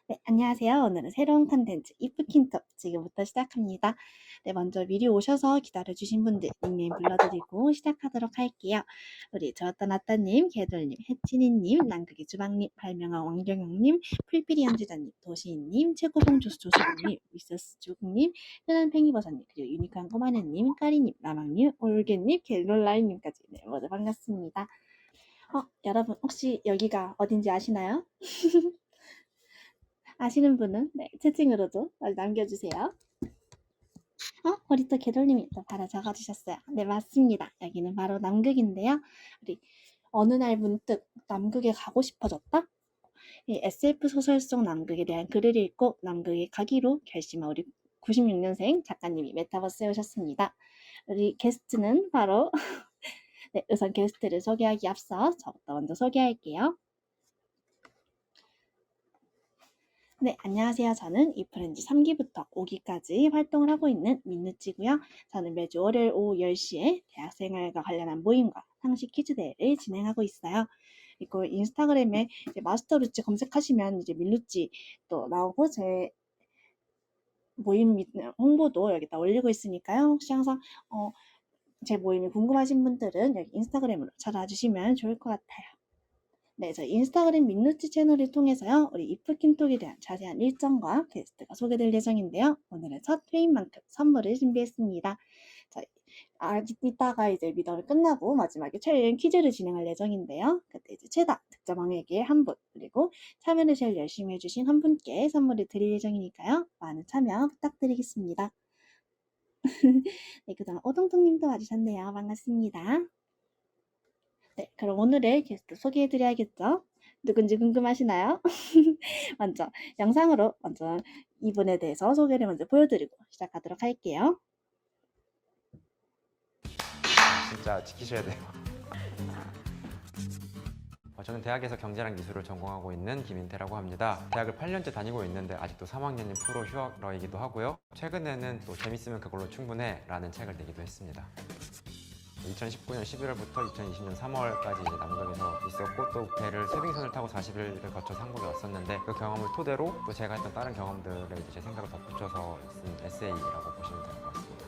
네, 안녕하세요. 오늘은 새로운 컨텐츠 이프킨톡 지금부터 시작합니다. 네, 먼저 미리 오셔서 기다려주신 분들 닉네임 불러드리고 시작하도록 할게요. 우리 저었다나따님, 개돌님, 해치니님, 남극의 주방님, 발명왕 왕경영님, 풀피리 연주자님, 도시인님, 최고봉 조수님, 미세스 주국님, 흔한 팽이버섯님, 그리고 유니크한 꼬마네님, 까리님, 라망님, 올게님, 갤롤라인님까지 네, 모두 반갑습니다. 여러분 혹시 여기가 어딘지 아시나요? 아시는 분은 네, 채팅으로도 남겨주세요. 우리 또 개돌님이 또 바로 적어주셨어요. 네, 맞습니다. 여기는 바로 남극인데요. 우리 어느 날 문득 남극에 가고 싶어졌다? 이 SF 소설 속 남극에 대한 글을 읽고 남극에 가기로 결심한 우리 96년생 작가님이 메타버스에 오셨습니다. 우리 게스트는 바로 네, 우선 게스트를 소개하기 앞서 저부터 먼저 소개할게요. 네, 안녕하세요. 저는 이프렌즈 3기부터 5기까지 활동을 하고 있는 민누찌고요. 저는 매주 월요일 오후 10시에 대학생활과 관련한 모임과 상식 퀴즈 대회를 진행하고 있어요. 그리고 인스타그램에 이제 마스터 루치 검색하시면 이제 민루찌 또 나오고 제 모임 홍보도 여기다 올리고 있으니까요. 혹시 항상 제 모임이 궁금하신 분들은 여기 인스타그램으로 찾아와 주시면 좋을 것 같아요. 네, 저 인스타그램 민누치 채널을 통해서요, 우리 이프킨톡에 대한 자세한 일정과 게스트가 소개될 예정인데요. 오늘은 첫 회인 만큼 선물을 준비했습니다. 자, 이따가 이제 미더를 끝나고 마지막에 최애인 퀴즈를 진행할 예정인데요. 그때 이제 최다 득점왕에게 한 분, 그리고 참여를 제일 열심히 해주신 한 분께 선물을 드릴 예정이니까요. 많은 참여 부탁드리겠습니다. 네, 그다음 오동통님도 와주셨네요. 반갑습니다. 네, 그럼 오늘의 게스트 소개해드려야겠죠? 누군지 궁금하시나요? 먼저 영상으로 먼저 이분에 대해서 소개를 먼저 보여드리고 시작하도록 할게요. 진짜 지키셔야 돼요. 저는 대학에서 경제랑 미술을 전공하고 있는 김인태라고 합니다. 대학을 8년째 다니고 있는데 아직도 3학년인 프로 휴학러이기도 하고요. 최근에는 또 재밌으면 그걸로 충분해 라는 책을 내기도 했습니다. 2019년 11월부터 2020년 3월까지 이제 남극에서 있었고, 또 배를 세빙선을 타고 40일을 거쳐서 한국에 왔었는데, 그 경험을 토대로 또 제가 했던 다른 경험들을 이제 제 생각을 덧붙여서 쓴 에세이라고 보시면 될 것 같습니다.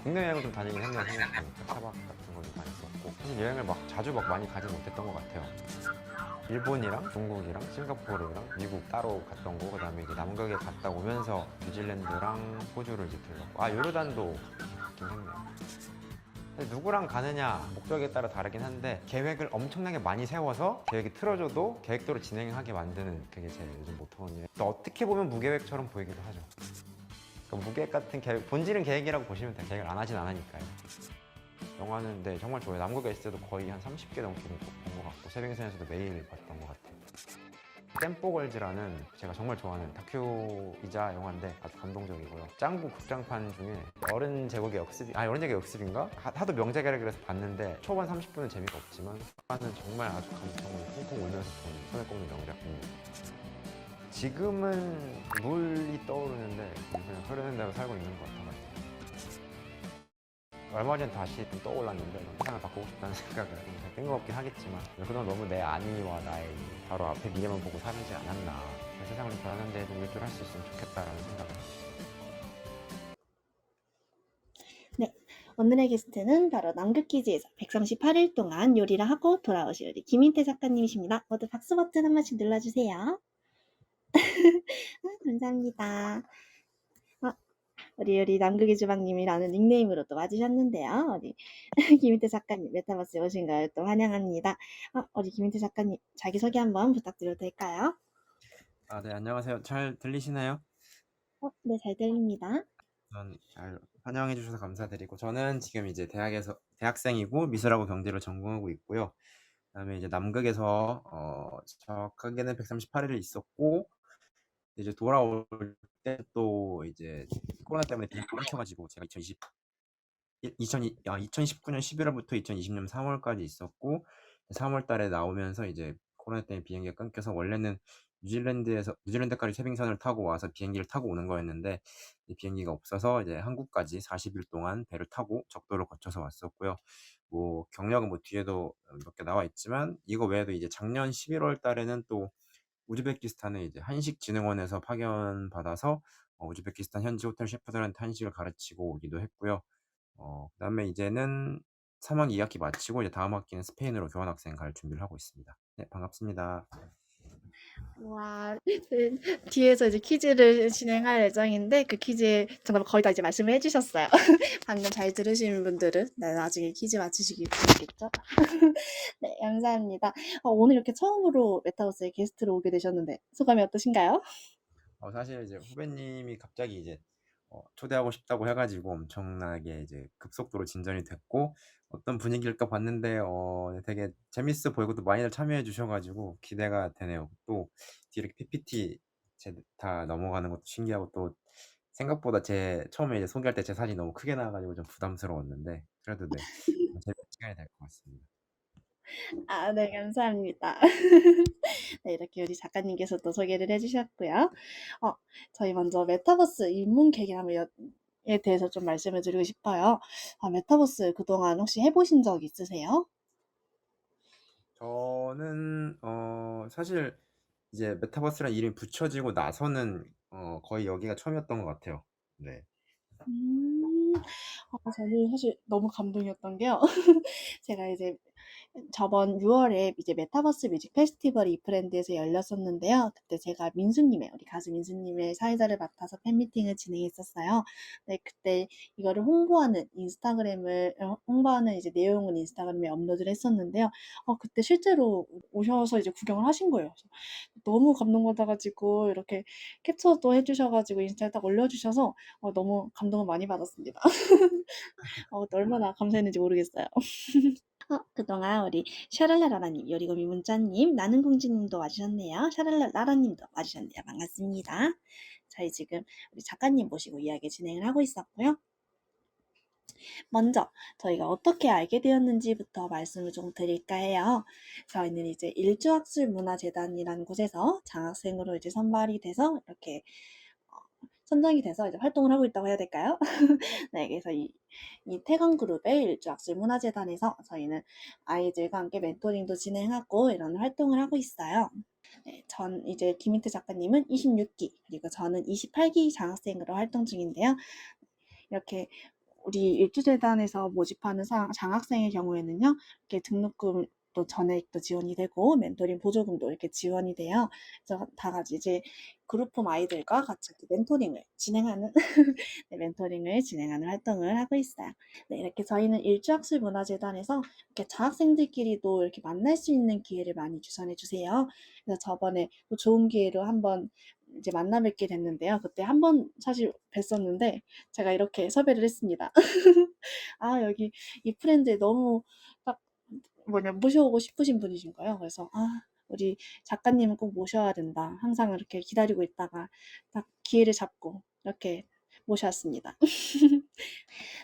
국내 여행을 좀 다니긴 했네요. 생각해보니까 차박 같은 걸좀 많이 썼고, 사실 여행을 막 자주 많이 가지 못했던 것 같아요. 일본이랑 중국이랑 싱가포르랑 미국 따로 갔던 거, 그다음에 이제 남극에 갔다 오면서 뉴질랜드랑 호주를 이제 들렀고, 요르단도 갔긴 했네요. 누구랑 가느냐 목적에 따라 다르긴 한데, 계획을 엄청나게 많이 세워서 계획이 틀어져도 계획대로 진행하게 만드는 그게 제 요즘 모토거든요. 또 어떻게 보면 무계획처럼 보이기도 하죠. 그러니까 무계획 같은 계획, 본질은 계획이라고 보시면 돼요. 계획을 안 하진 않으니까요. 영화는 네, 정말 좋아요. 남극에 있을 때도 거의 한 30개 넘게 본 것 같고, 세빙선에서도 매일 봤던 것 같아요. 댐뽀걸즈라는 제가 정말 좋아하는 다큐이자 영화인데 아주 감동적이고요. 짱구 극장판 중에 어른 제국의 역습이, 어른 제국의 역습인가? 하도 명작이라 그래서 봤는데 초반 30분은 재미가 없지만 후반은 정말 아주 감동을 콩콩 울면서 본 손에 꼽는 명작입니다. 지금은 물이 떠오르는데 그냥 흐르는 대로 살고 있는 것 같아요. 얼마 전에 다시 좀 떠올랐는데 세상을 바꾸고 싶다는 생각을 뜬금없긴 하겠지만, 그동안 너무 내 안위와 나의 바로 앞에 미래만 보고 살지 않았나. 세상을 좀 변하는데 좀 일조를 할 수 있으면 좋겠다라는 생각을 했어요. 네, 오늘의 게스트는 바로 남극기지에서 138일 동안 요리를 하고 돌아오신 우리 김인태 작가님이십니다. 모두 박수 버튼 한 번씩 눌러주세요. 감사합니다. 우리 남극의 주방님이라는 닉네임으로 또 와주셨는데요. 우리 김인태 작가님 메타버스에 오신 걸 또 환영합니다. 우리 김인태 작가님 자기소개 한번 부탁드려도 될까요? 네, 안녕하세요. 잘 들리시나요? 네, 잘 들립니다. 잘 환영해 주셔서 감사드리고, 저는 지금 이제 대학생이고 미술하고 경제를 전공하고 있고요. 그다음에 이제 남극에서 정확하게는 138일을 있었고, 이제 돌아올 때 또 이제 코로나 때문에 비행기 끊겨가지고 제가 2019년 11월부터 2020년 3월까지 있었고, 3월 달에 나오면서 이제 코로나 때문에 비행기가 끊겨서 원래는 뉴질랜드까지 세빙선을 타고 와서 비행기를 타고 오는 거였는데, 비행기가 없어서 이제 한국까지 40일 동안 배를 타고 적도를 거쳐서 왔었고요. 뭐 경력은 뭐 뒤에도 몇 개 나와 있지만, 이거 외에도 이제 작년 11월 달에는 또 우즈베키스탄의 이제 한식진흥원에서 파견 받아서 우즈베키스탄 현지 호텔 셰프들한테 한식을 가르치고 오기도 했고요. 그다음에 이제는 3학 2학기 마치고 이제 다음 학기는 스페인으로 교환학생 갈 준비를 하고 있습니다. 네, 반갑습니다. 와, 네, 뒤에서 이제 퀴즈를 진행할 예정인데 그 퀴즈의 정답을 거의 다 이제 말씀을 해주셨어요. 방금 잘 들으신 분들은 나중에 퀴즈 맞추시기 바라겠죠? 네, 감사합니다. 오늘 이렇게 처음으로 메타버스에 게스트로 오게 되셨는데 소감이 어떠신가요? 사실 이제 후배님이 갑자기 이제 초대하고 싶다고 해가지고 엄청나게 이제 급속도로 진전이 됐고 어떤 분위기일까 봤는데 되게 재밌어 보이고 또 많이들 참여해 주셔가지고 기대가 되네요. 또 뒤에 이렇게 PPT 다 넘어가는 것도 신기하고 또 생각보다 제 처음에 이제 소개할 때 제 사진이 너무 크게 나와가지고 좀 부담스러웠는데 그래도 네 재밌는 시간이 될 것 같습니다. 아, 네, 감사합니다. 네, 이렇게 우리 작가님께서 또 소개를 해주셨고요. 저희 먼저 메타버스 입문 계기에 대해서 좀 말씀을 드리고 싶어요. 메타버스 그동안 혹시 해보신 적 있으세요? 저는 사실 이제 메타버스라는 이름이 붙여지고 나서는 거의 여기가 처음이었던 것 같아요. 네. 음, 저는 사실 너무 감동이었던 게요. 제가 이제 저번 6월에 이제 메타버스 뮤직 페스티벌이 이프랜드에서 열렸었는데요. 그때 제가 우리 가수 민수님의 사회자를 맡아서 팬미팅을 진행했었어요. 네, 그때 이거를 홍보하는 이제 내용은 인스타그램에 업로드를 했었는데요. 그때 실제로 오셔서 이제 구경을 하신 거예요. 그래서 너무 감동받아가지고 이렇게 캡처도 해주셔가지고 인스타에 딱 올려주셔서 너무 감동을 많이 받았습니다. 얼마나 감사했는지 모르겠어요. 그동안 우리 샤랄라라라님, 요리고미 문자님, 나는공주님도 와주셨네요. 샤랄라라라님도 와주셨네요. 반갑습니다. 저희 지금 우리 작가님 모시고 이야기 진행을 하고 있었고요. 먼저 저희가 어떻게 알게 되었는지부터 말씀을 좀 드릴까 해요. 저희는 이제 일주학술문화재단이라는 곳에서 장학생으로 이제 선발이 돼서 이렇게 선정이 돼서 이제 활동을 하고 있다고 해야 될까요? 네, 그래서 이 태강 그룹의 일주학술문화재단에서 저희는 아이들과 함께 멘토링도 진행하고 이런 활동을 하고 있어요. 네, 전 이제 김인태 작가님은 26기 그리고 저는 28기 장학생으로 활동 중인데요. 이렇게 우리 일주재단에서 모집하는 장학생의 경우에는요, 이렇게 등록금도 전액도 지원이 되고 멘토링 보조금도 이렇게 지원이 돼요. 그래서 다 같이 이제 그룹홈 아이들과 같이 멘토링을 진행하는 네, 멘토링을 진행하는 활동을 하고 있어요. 네, 이렇게 저희는 일주학술문화재단에서 이렇게 장학생들끼리도 이렇게 만날 수 있는 기회를 많이 주선해 주세요. 그래서 저번에 또 좋은 기회로 한번 이제 만나 뵙게 됐는데요. 그때 한번 사실 뵀었는데 제가 이렇게 섭외를 했습니다. 여기 이 프렌드에 너무 딱 모셔오고 싶으신 분이신 거예요. 그래서 우리 작가님은 꼭 모셔야 된다. 항상 이렇게 기다리고 있다가 딱 기회를 잡고 이렇게 모셨습니다.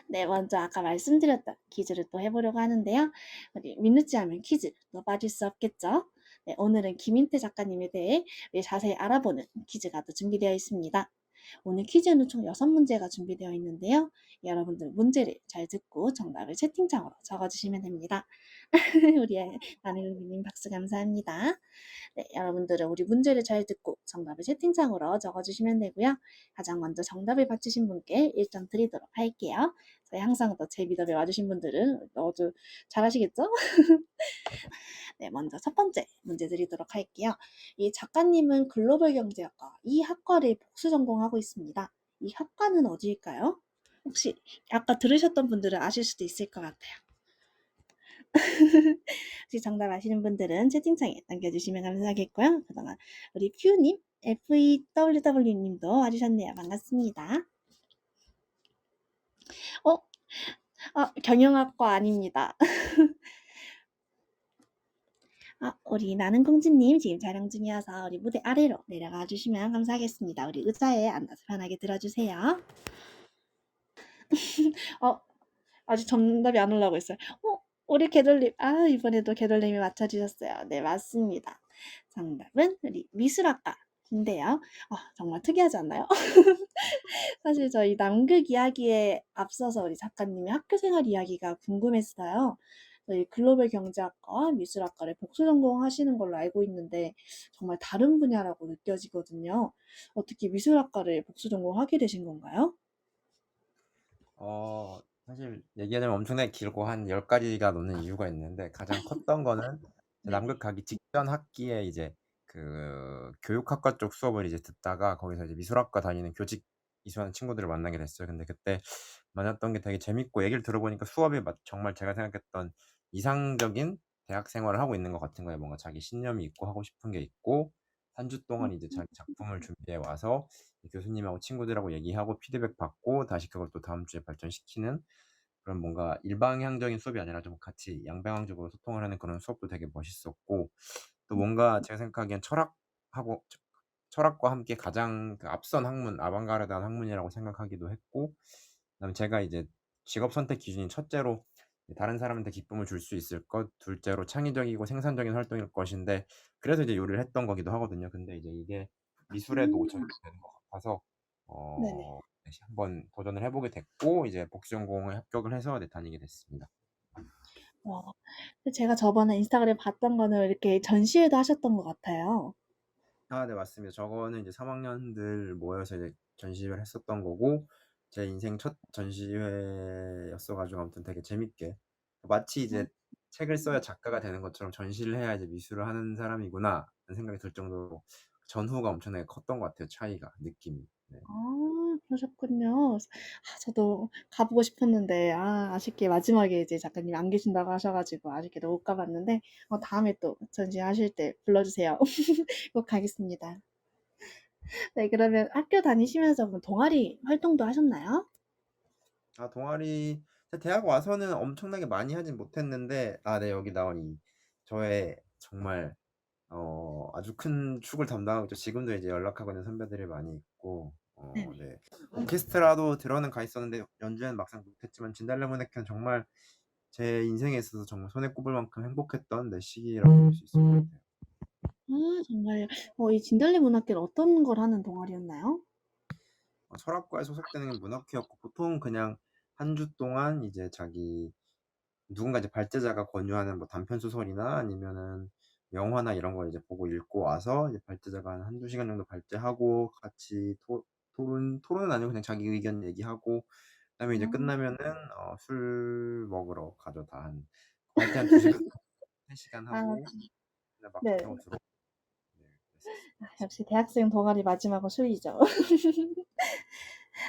네, 먼저 아까 말씀드렸던 퀴즈를 또 해보려고 하는데요. 우리 민누찌 하면 퀴즈 또 빠질 수 없겠죠? 네, 오늘은 김인태 작가님에 대해 자세히 알아보는 퀴즈가 또 준비되어 있습니다. 오늘 퀴즈는 총 6문제가 준비되어 있는데요. 여러분들 문제를 잘 듣고 정답을 채팅창으로 적어주시면 됩니다. 우리 나는님 박수 감사합니다. 네, 여러분들은 우리 문제를 잘 듣고 정답을 채팅창으로 적어주시면 되고요. 가장 먼저 정답을 맞히신 분께 1점 드리도록 할게요. 저희 항상 또 제 미더에 와주신 분들은 너도 잘하시겠죠? 네, 먼저 첫 번째 문제 드리도록 할게요. 이 작가님은 글로벌 경제학과 이 학과를 복수 전공하고 있습니다. 이 학과는 어디일까요? 혹시 아까 들으셨던 분들은 아실 수도 있을 것 같아요. 혹시 정답 아시는 분들은 채팅창에 남겨주시면 감사하겠고요. 그동안 우리 퓨님, FEWW님도 와주셨네요. 반갑습니다. 경영학과 아닙니다. 우리 나는공주님 지금 촬영 중이어서 우리 무대 아래로 내려가 주시면 감사하겠습니다. 우리 의자에 앉아서 편하게 들어주세요. 아직 정답이 안 올라오고 있어요. 우리 개돌님, 이번에도 개돌님이 맞춰주셨어요. 네, 맞습니다. 정답은 우리 미술학과인데요. 정말 특이하지 않나요? 사실 저희 남극 이야기에 앞서서 우리 작가님의 학교 생활 이야기가 궁금했어요. 이 글로벌 경제학과와 미술학과를 복수 전공하시는 걸로 알고 있는데 정말 다른 분야라고 느껴지거든요. 어떻게 미술학과를 복수 전공하게 되신 건가요? 사실 얘기하자면 엄청나게 길고 한 10가지가 넘는 이유가 있는데 가장 컸던 거는 네. 남극 가기 직전 학기에 이제 그 교육학과 쪽 수업을 이제 듣다가 거기서 이제 미술학과 다니는 교직 이수하는 친구들을 만나게 됐어요. 근데 그때 만났던 게 되게 재밌고 얘기를 들어보니까 수업이 정말 제가 생각했던 이상적인 대학 생활을 하고 있는 것 같은 거예요. 뭔가 자기 신념이 있고 하고 싶은 게 있고 한 주 동안 이제 자기 작품을 준비해 와서 교수님하고 친구들하고 얘기하고 피드백 받고 다시 그걸 또 다음 주에 발전시키는 그런 뭔가 일방향적인 수업이 아니라 좀 같이 양방향적으로 소통을 하는 그런 수업도 되게 멋있었고 또 뭔가 제가 생각하기엔 철학과 함께 가장 그 앞선 학문, 아방가르드한 학문이라고 생각하기도 했고 그다음에 제가 이제 직업 선택 기준이 첫째로 다른 사람한테 기쁨을 줄 수 있을 것, 둘째로 창의적이고 생산적인 활동일 것인데 그래서 이제 요리를 했던 거기도 하거든요. 근데 이제 이게 미술에도 음. 적용되는 것 같아서 네네. 다시 한번 도전을 해보게 됐고 이제 복수 전공에 합격을 해서 다니게 됐습니다. 와. 제가 저번에 인스타그램 봤던 거는 이렇게 전시회도 하셨던 것 같아요. 아, 네, 맞습니다. 저거는 이제 3학년들 모여서 이제 전시회를 했었던 거고 제 인생 첫 전시회였어가지고 아무튼 되게 재밌게 마치 이제 책을 써야 작가가 되는 것처럼 전시를 해야 이제 미술을 하는 사람이구나 라는 생각이 들 정도로 전후가 엄청나게 컸던 것 같아요. 차이가 느낌이. 네. 그러셨군요. 저도 가보고 싶었는데, 아쉽게 마지막에 이제 작가님이 안 계신다고 하셔가지고, 아쉽게도 못 가봤는데, 다음에 또 전시하실 때 불러주세요. 꼭 가겠습니다. 네, 그러면 학교 다니시면서 뭐 동아리 활동도 하셨나요? 아, 동아리 대학 와서는 엄청나게 많이 하진 못했는데 네, 여기 나온 저의 정말 아주 큰 축을 담당하고 있죠. 지금도 이제 연락하고 있는 선배들이 많이 있고 네네. 네. 오케스트라도 들어는 가 있었는데 연주는 막상 못했지만 진달래문학회는 정말 제 인생에 있어서 정말 손에 꼽을 만큼 행복했던 내 시기라고 볼 수 있을 것 같아요. 정말요. 이 진달래 문학회는 어떤 걸 하는 동아리였나요? 철학과에 소속되는 문학회였고 보통 그냥 한 주 동안 이제 자기 누군가 이제 발제자가 권유하는 뭐 단편 소설이나 아니면은 영화나 이런 걸 이제 보고 읽고 와서 이제 발제자가 한 한두 시간 정도 발제하고 같이 토론은 아니고 그냥 자기 의견 얘기하고 그다음에 이제 음. 끝나면은 술 먹으러 가죠. 다 한 발제 한 2시간, 3시간 아, 하고 그냥 막차 네. 타고 들어오고 네, 그랬었어요. 역시 대학생 동아리 마지막은 술이죠.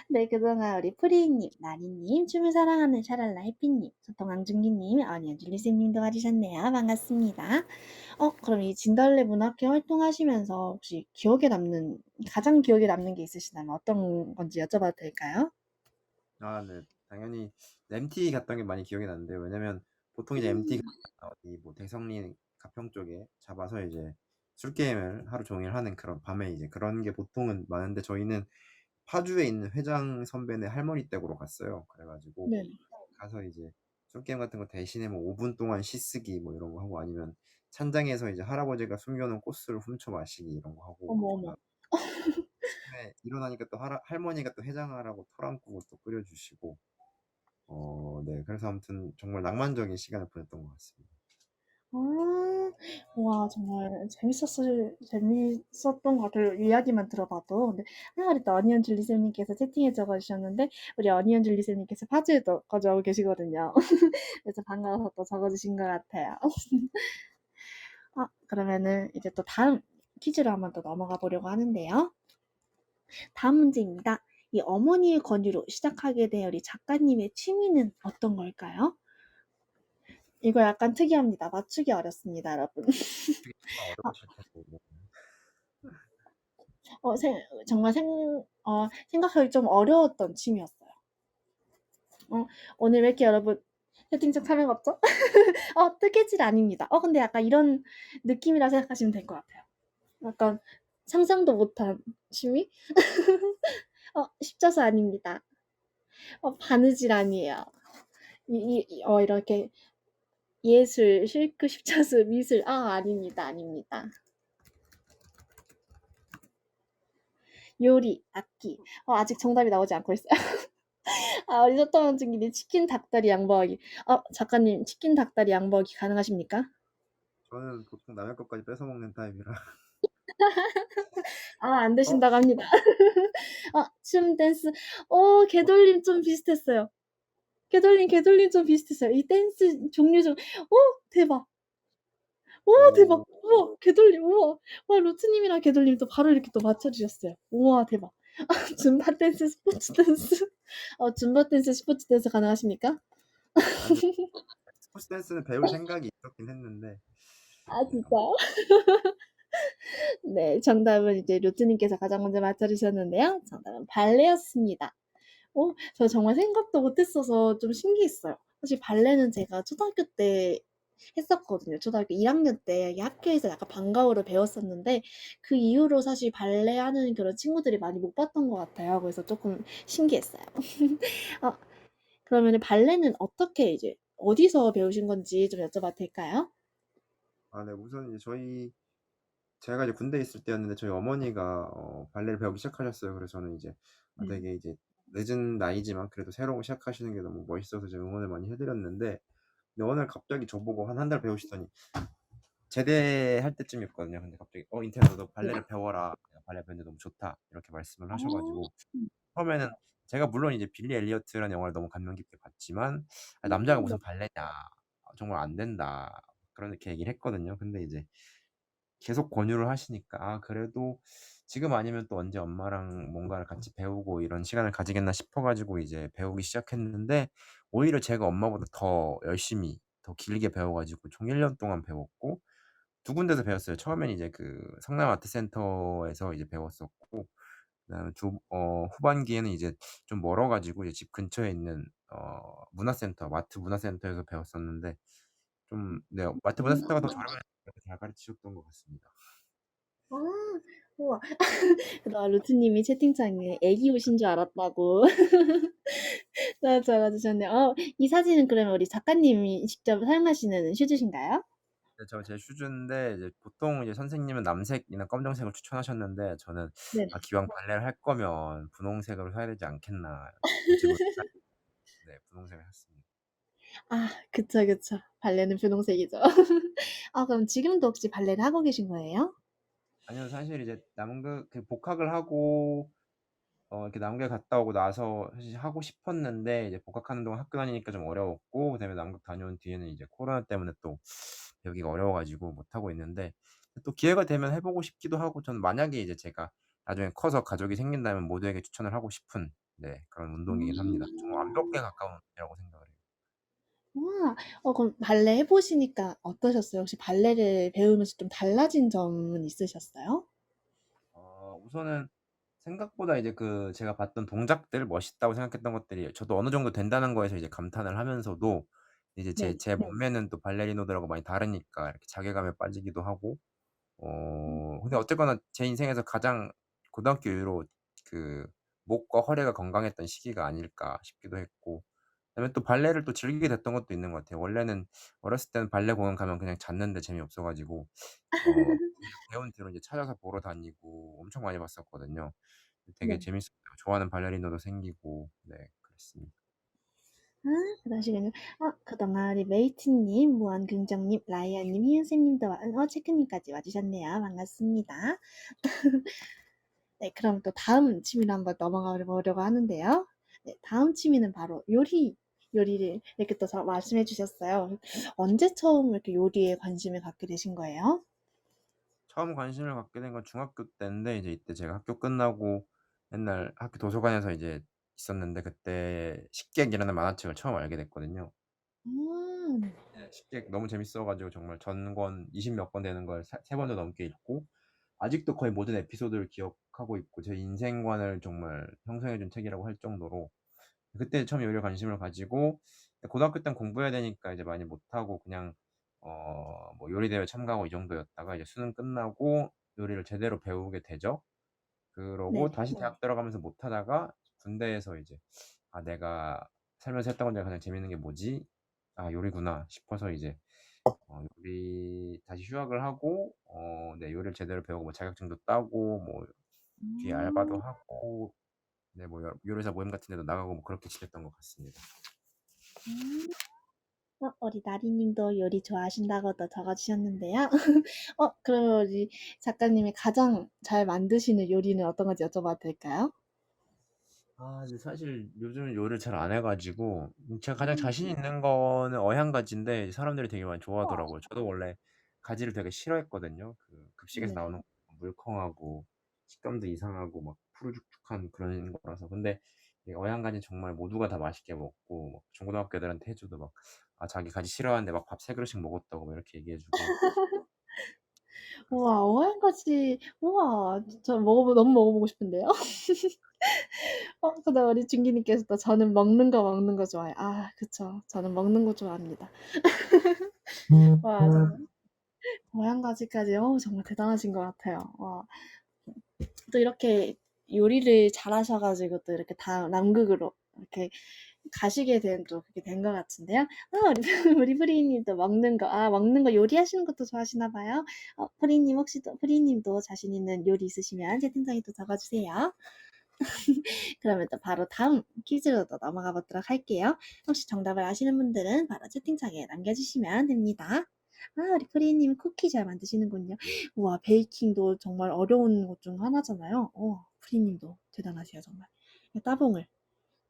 네, 그동안 우리 프리님, 나리님, 춤을 사랑하는 샤랄라 해피님, 소통 앙중기님, 아니요, 줄리쌤님도 와주셨네요. 반갑습니다. 그럼 이 진달래 문학회 활동하시면서 혹시 가장 기억에 남는 게 있으시다면 어떤 건지 여쭤봐도 될까요? 네. 당연히 MT 갔던 게 많이 기억이 나는데요. 왜냐면 보통 이제 MT 어디 뭐 대성리 가평 쪽에 잡아서 이제 술 게임을 하루 종일 하는 그런 밤에 이제 그런 게 보통은 많은데 저희는 파주에 있는 회장 선배네 할머니 댁으로 갔어요. 그래가지고 네. 가서 이제 술 게임 같은 거 대신에 뭐 5분 동안 시쓰기 뭐 이런 거 하고 아니면 찬장에서 이제 할아버지가 숨겨놓은 꽃을 훔쳐 마시기 이런 거 하고 어머, 어머. 아침에 일어나니까 또 할머니가 또 해장하라고 토랑국을 또 끓여주시고 네. 그래서 아무튼 정말 낭만적인 시간을 보냈던 것 같습니다. 아, 와, 정말 재밌었던 것 같아요. 이야기만 들어봐도. 근데, 우리 또 어니언 줄리쌤님께서 채팅에 적어주셨는데, 우리 어니언 줄리쌤님께서 파주에도 거주하고 계시거든요. 그래서 반가워서 또 적어주신 것 같아요. 그러면은 이제 또 다음 퀴즈로 한번 또 넘어가 보려고 하는데요. 다음 문제입니다. 이 어머니의 권유로 시작하게 된 우리 작가님의 취미는 어떤 걸까요? 이거 약간 특이합니다. 맞추기 어렵습니다, 여러분. 되게 정말 어려우실 텐데. 네. 정말 생각하기 좀 어려웠던 취미였어요. 오늘 왜 이렇게 여러분 채팅창 참여가 없죠? 뜨개질 아닙니다. 근데 약간 이런 느낌이라 생각하시면 될 것 같아요. 약간 상상도 못한 취미? 십자수 아닙니다. 바느질 아니에요. 이렇게 예술, 실크, 십자수, 미술. 아닙니다. 아닙니다. 요리, 악기. 아직 정답이 나오지 않고 있어요. 우리 소통원 중님이 치킨 닭다리 양보하기. 작가님, 치킨 닭다리 양보하기 가능하십니까? 저는 보통 남의 것까지 뺏어 먹는 타입이라. 안 어? 되신다고 합니다. 춤, 댄스. 개돌림 좀 비슷했어요. 개돌림 좀 비슷했어요. 이 댄스 종류 중, 대박. 대박. 오, 우와, 개돌림, 우와. 와, 로트님이랑 개돌림 또 바로 이렇게 또 맞춰주셨어요. 우와, 대박. 줌바 댄스, 스포츠 댄스. 줌바 댄스, 스포츠 댄스 가능하십니까? 아니, 스포츠 댄스는 배울 생각이 있었긴 했는데, 네, 진짜요? 네, 정답은 이제 로트님께서 가장 먼저 맞춰주셨는데요. 정답은 발레였습니다. 저 정말 생각도 못했어서 좀 신기했어요. 사실 발레는 제가 초등학교 때 했었거든요. 초등학교 1학년 때 학교에서 약간 방과후로 배웠었는데 그 이후로 사실 발레 하는 그런 친구들이 많이 못 봤던 것 같아요. 그래서 조금 신기했어요. 어, 그러면 발레는 어떻게 이제 어디서 배우신 건지 좀 여쭤봐도 될까요? 네, 우선 이제 제가 이제 군대에 있을 때였는데 저희 어머니가 발레를 배우기 시작하셨어요. 그래서 저는 이제 네. 되게 이제 늦은 나이지만 그래도 새로운 거 시작하시는 게 너무 멋있어서 제가 응원을 많이 해드렸는데, 근데 어느 날 갑자기 저보고 한 달 배우시더니 제대할 때쯤이었거든요. 근데 갑자기 인태야 너도 네. 발레를 배워라. 내가 발레 배우는데 너무 좋다. 이렇게 말씀을 어, 하셔가지고 처음에는 제가 물론 이제 빌리 엘리어트라는 영화를 너무 감명 깊게 봤지만 남자가 네. 무슨 발레냐. 정말 안 된다. 그렇게 얘기를 했거든요. 근데 이제 계속 권유를 하시니까 그래도 지금 아니면 또 언제 엄마랑 뭔가를 같이 배우고 이런 시간을 가지겠나 싶어가지고 이제 배우기 시작했는데, 오히려 제가 엄마보다 더 열심히 더 길게 배워가지고 총 1년 동안 배웠고 두 군데서 배웠어요. 처음엔 이제 그 성남 아트센터에서 이제 배웠었고, 그다음에 후반기에는 이제 좀 멀어가지고 이제 집 근처에 있는 마트 문화센터에서 배웠었는데, 좀 네, 마트 문화센터가 더 저렴해서 잘 가르치셨던 것 같습니다. 아, 우와. 루트님이 채팅창에 애기 오신 줄 알았다고 적어주셨네요. 이 사진은 그러면 우리 작가님이 직접 사용하시는 슈즈신가요? 네, 제 슈즈인데 이제 보통 이제 선생님은 남색이나 검정색을 추천하셨는데 저는 네. 기왕 발레를 할 거면 분홍색으로 사야 되지 않겠나 고집을 네, 분홍색을 샀습니다. 그쵸, 그쵸. 발레는 분홍색이죠. 그럼 지금도 혹시 발레를 하고 계신 거예요? 아니요, 사실 이제 남극 복학을 하고 이렇게 남극에 갔다 오고 나서 사실 하고 싶었는데 이제 복학하는 동안 학교 다니니까 좀 어려웠고, 그다음에 남극 다녀온 뒤에는 이제 코로나 때문에 또 배우기가 어려워가지고 못 하고 있는데, 또 기회가 되면 해보고 싶기도 하고, 저는 만약에 이제 제가 나중에 커서 가족이 생긴다면 모두에게 추천을 하고 싶은 네, 그런 운동이긴 합니다. 정말 완벽에 가까운 운동이라고 생각을 해요. 우와. 그럼 발레 해보시니까 어떠셨어요? 혹시 발레를 배우면서 좀 달라진 점은 있으셨어요? 우선은 생각보다 이제 제가 봤던 동작들 멋있다고 생각했던 것들이 저도 어느 정도 된다는 거에서 이제 감탄을 하면서도, 이제 네. 제 몸매는 또 발레리노들하고 많이 다르니까 이렇게 자괴감에 빠지기도 하고, 근데 어쨌거나 제 인생에서 가장 고등학교 이후로 그 목과 허리가 건강했던 시기가 아닐까 싶기도 했고, 그다음에 또 발레를 또 즐기게 됐던 것도 있는 것 같아요. 원래는 어렸을 때는 발레 공연 가면 그냥 잤는데 재미없어 가지고 배운 뒤로 이제 찾아서 보러 다니고 엄청 많이 봤었거든요. 되게 네. 재밌었어요. 좋아하는 발레리노도 생기고 네, 그랬습니다. 아, 그러시군요. 그동안 우리 메이트님, 무한긍정님, 라이언님, 희은쌤님도 체크님까지 와주셨네요. 반갑습니다. 네, 그럼 또 다음 취미로 한번 넘어가 보려고 하는데요. 네, 다음 취미는 바로 요리를 이렇게 또 말씀해 주셨어요. 언제 처음 이렇게 요리에 관심을 갖게 되신 거예요? 처음 관심을 갖게 된 건 중학교 때인데, 이제 이때 제가 학교 끝나고 맨날 학교 도서관에서 이제 있었는데 그때 식객이라는 만화책을 처음 알게 됐거든요. 네. 네. 식객 너무 재밌어 가지고 정말 전권 20몇 권 되는 걸 세 번도 넘게 읽고 아직도 거의 모든 에피소드를 기억하고 있고 제 인생관을 정말 형성해 준 책이라고 할 정도로, 그때 처음 요리에 관심을 가지고, 고등학교 땐 공부해야 되니까 이제 많이 못하고 그냥 뭐 요리 대회 참가하고 이 정도였다가 이제 수능 끝나고 요리를 제대로 배우게 되죠. 그러고 네네. 다시 대학 들어가면서 못하다가 군대에서 이제 내가 살면서 했던 건 중에 가장 재밌는 게 뭐지? 요리구나 싶어서 이제 요리 다시 휴학을 하고 네, 요리를 제대로 배우고 뭐 자격증도 따고 뭐 뒤에 알바도 음. 하고 네, 뭐 요리사 모임 같은 데도 나가고 뭐 그렇게 지냈던 것 같습니다. 음. 우리 나리님도 요리 좋아하신다고 또 적어주셨는데요. 그러면 우리 작가님이 가장 잘 만드시는 요리는 어떤 건지 여쭤봐도 될까요? 근데 사실 요즘은 요리를 잘 안 해가지고 제가 가장 음. 자신 있는 거는 어향가지인데 사람들이 되게 많이 우와. 좋아하더라고요. 저도 원래 가지를 되게 싫어했거든요. 그 급식에서 네. 나오는 물컹하고 식감도 이상하고 막 푸르죽죽한 그런 거라서. 근데 이 어향가지는 정말 모두가 다 맛있게 먹고 막 중고등학교 애들한테 해줘도 막 자기 가지 싫어하는데 막 밥 세 그릇씩 먹었다고 막 이렇게 얘기해주고 우와, 그렇습니다. 어양까지, 우와, 너무 먹어보고 싶은데요? 그다음 우리 준기님께서 또 저는 먹는 거 좋아해요. 아, 그쵸. 저는 먹는 거 좋아합니다. 와, 정말. 어양까지까지, 정말 대단하신 것 같아요. 와. 또 이렇게 요리를 잘하셔가지고 또 이렇게 다 남극으로 이렇게 가시게 된 또 그렇게 된 것 같은데요. 우리 우리 프리님도 먹는 거 요리하시는 것도 좋아하시나 봐요. 프리님 혹시 또 프리님도 자신 있는 요리 있으시면 채팅창에 또 적어주세요. 그러면 또 바로 다음 퀴즈로 또 넘어가 보도록 할게요. 혹시 정답을 아시는 분들은 바로 채팅창에 남겨주시면 됩니다. 우리 프리님 쿠키 잘 만드시는군요. 우와, 베이킹도 정말 어려운 것 중 하나잖아요. 프리님도 대단하세요, 정말. 따봉을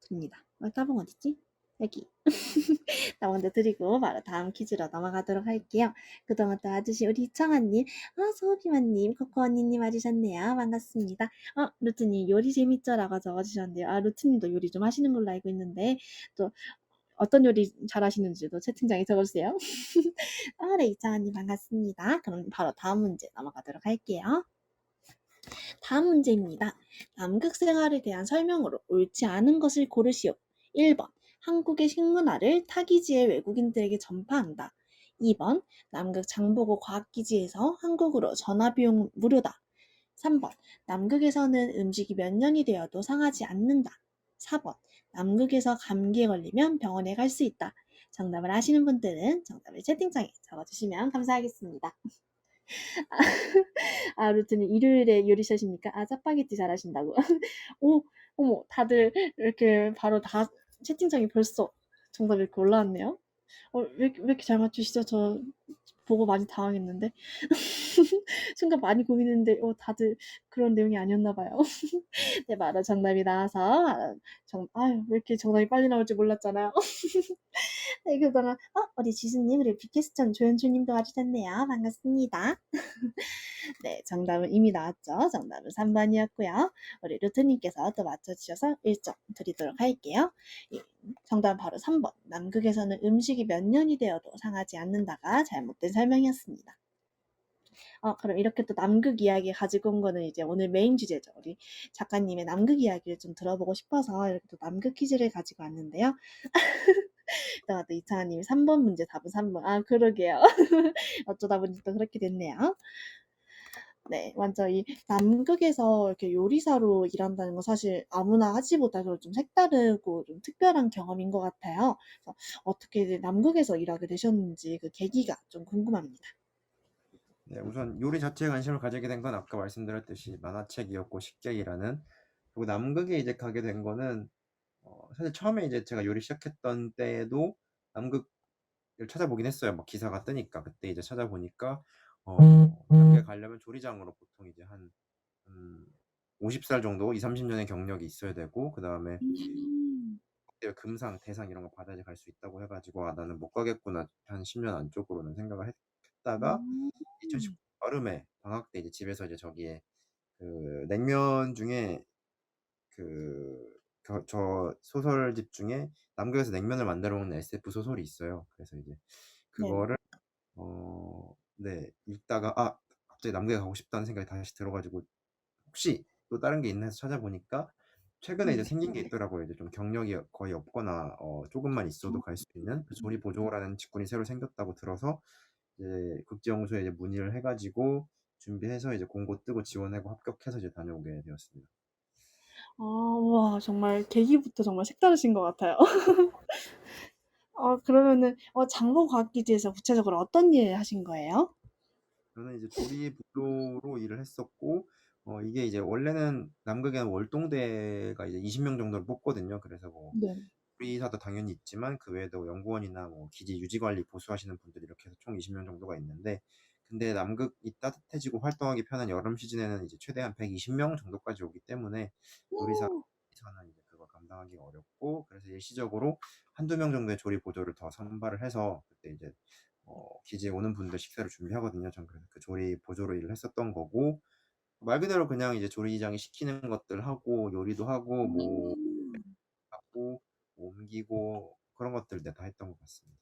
드립니다. 따봉 어딨지? 여기. 따봉도 드리고 바로 다음 퀴즈로 넘어가도록 할게요. 그동안 또 와주신 우리 이청아님, 소비마님, 코코 언니님 와주셨네요. 반갑습니다. 루트님 요리 재밌죠라고 적어주셨는데요. 루트님도 요리 좀 하시는 걸로 알고 있는데 또 어떤 요리 잘하시는지도 채팅창에 적어주세요. 네, 이창아님 반갑습니다. 그럼 바로 다음 문제 넘어가도록 할게요. 다음 문제입니다. 남극 생활에 대한 설명으로 옳지 않은 것을 고르시오. 1번. 한국의 식문화를 타기지의 외국인들에게 전파한다. 2번. 남극 장보고 과학기지에서 한국으로 전화비용 무료다. 3번. 남극에서는 음식이 몇 년이 되어도 상하지 않는다. 4번. 남극에서 감기에 걸리면 병원에 갈 수 있다. 정답을 아시는 분들은 정답을 채팅창에 적어주시면 감사하겠습니다. 루트님 일요일에 요리하십니까? 짜파게티 잘하신다고. 오, 어머, 다들 이렇게 바로 다 채팅창에 벌써 정답 이렇게 올라왔네요. 왜 이렇게 잘 맞추시죠? 저 보고 많이 당황했는데. 순간 많이 고민했는데, 다들 그런 내용이 아니었나 봐요. 네, 바로 정답이 나와서, 왜 이렇게 정답이 빨리 나올 줄 몰랐잖아요. 네, 그동안, 우리 지수님, 그리고 비케스천 조현주님도 와주셨네요. 반갑습니다. 네, 정답은 이미 나왔죠. 정답은 3번이었고요. 우리 루트님께서 또 맞춰주셔서 1점 드리도록 할게요. 정답은 바로 3번. 남극에서는 음식이 몇 년이 되어도 상하지 않는다가 잘못된 설명이었습니다. 그럼 이렇게 또 남극 이야기 가지고 온 거는 이제 오늘 메인 주제죠. 우리 작가님의 남극 이야기를 좀 들어보고 싶어서 이렇게 또 남극 퀴즈를 가지고 왔는데요. 이따가 또 이창아님이 3번 문제 답은 3번. 그러게요. 어쩌다 보니 또 그렇게 됐네요. 네, 먼저 이 남극에서 이렇게 요리사로 일한다는 건 사실 아무나 하지 못해서 좀 색다르고 좀 특별한 경험인 것 같아요. 그래서 어떻게 이제 남극에서 일하게 되셨는지 그 계기가 좀 궁금합니다. 네, 우선 요리 자체에 관심을 가지게 된 건 아까 말씀드렸듯이 만화책이었고 식객이라는. 그리고 남극에 이제 가게 된 거는 사실 처음에 이제 제가 요리 시작했던 때에도 남극을 찾아보긴 했어요. 막 기사가 뜨니까 그때 이제 찾아보니까 남극에 가려면 조리장으로 보통 이제 한 50살 정도, 2, 30년의 경력이 있어야 되고 그 다음에 음. 금상, 대상 이런 거 받아야지 갈 수 있다고 해가지고 나는 못 가겠구나 한 10년 안쪽으로는 생각을 했다가 음. 2019 여름에 방학 때 이제 집에서 이제 저기에 그 냉면 중에 저 소설집 중에 남극에서 냉면을 만들어 먹는 SF 소설이 있어요. 그래서 이제 네네. 그거를 네, 읽다가 갑자기 남극에 가고 싶다는 생각이 다시 들어가지고 혹시 또 다른 게 있나 해서 찾아보니까 최근에 이제 네네. 생긴 게 있더라고요. 이제 좀 경력이 거의 없거나 조금만 있어도 갈 수 있는 그 조리 보조라는 직군이 새로 생겼다고 들어서 이제 국제연구소에 이제 문의를 해가지고 준비해서 이제 공고 뜨고 지원하고 합격해서 이제 다녀오게 되었습니다. 와, 정말 계기부터 정말 색다르신 것 같아요. 그러면은 장보과학기지에서 구체적으로 어떤 일 하신 거예요? 저는 이제 조리 부조로 일을 했었고 이게 이제 원래는 남극에는 월동대가 이제 20명 정도를 뽑거든요. 그래서 뭐 네. 요리사도 당연히 있지만 그 외에도 연구원이나 뭐 기지 유지관리 보수하시는 분들 이렇게 해서 총 20명 정도가 있는데, 근데 남극이 따뜻해지고 활동하기 편한 여름 시즌에는 이제 최대한 120명 정도까지 오기 때문에 요리사는 이제 그걸 감당하기 어렵고, 그래서 일시적으로 한두 명 정도의 조리 보조를 더 선발을 해서 그때 이제 기지에 오는 분들 식사를 준비하거든요. 전 그래서 그 조리 보조로 일을 했었던 거고, 말 그대로 그냥 이제 조리장이 시키는 것들 하고 요리도 하고 뭐 음. 하고 옮기고 그런 것들 다 했던 것 같습니다.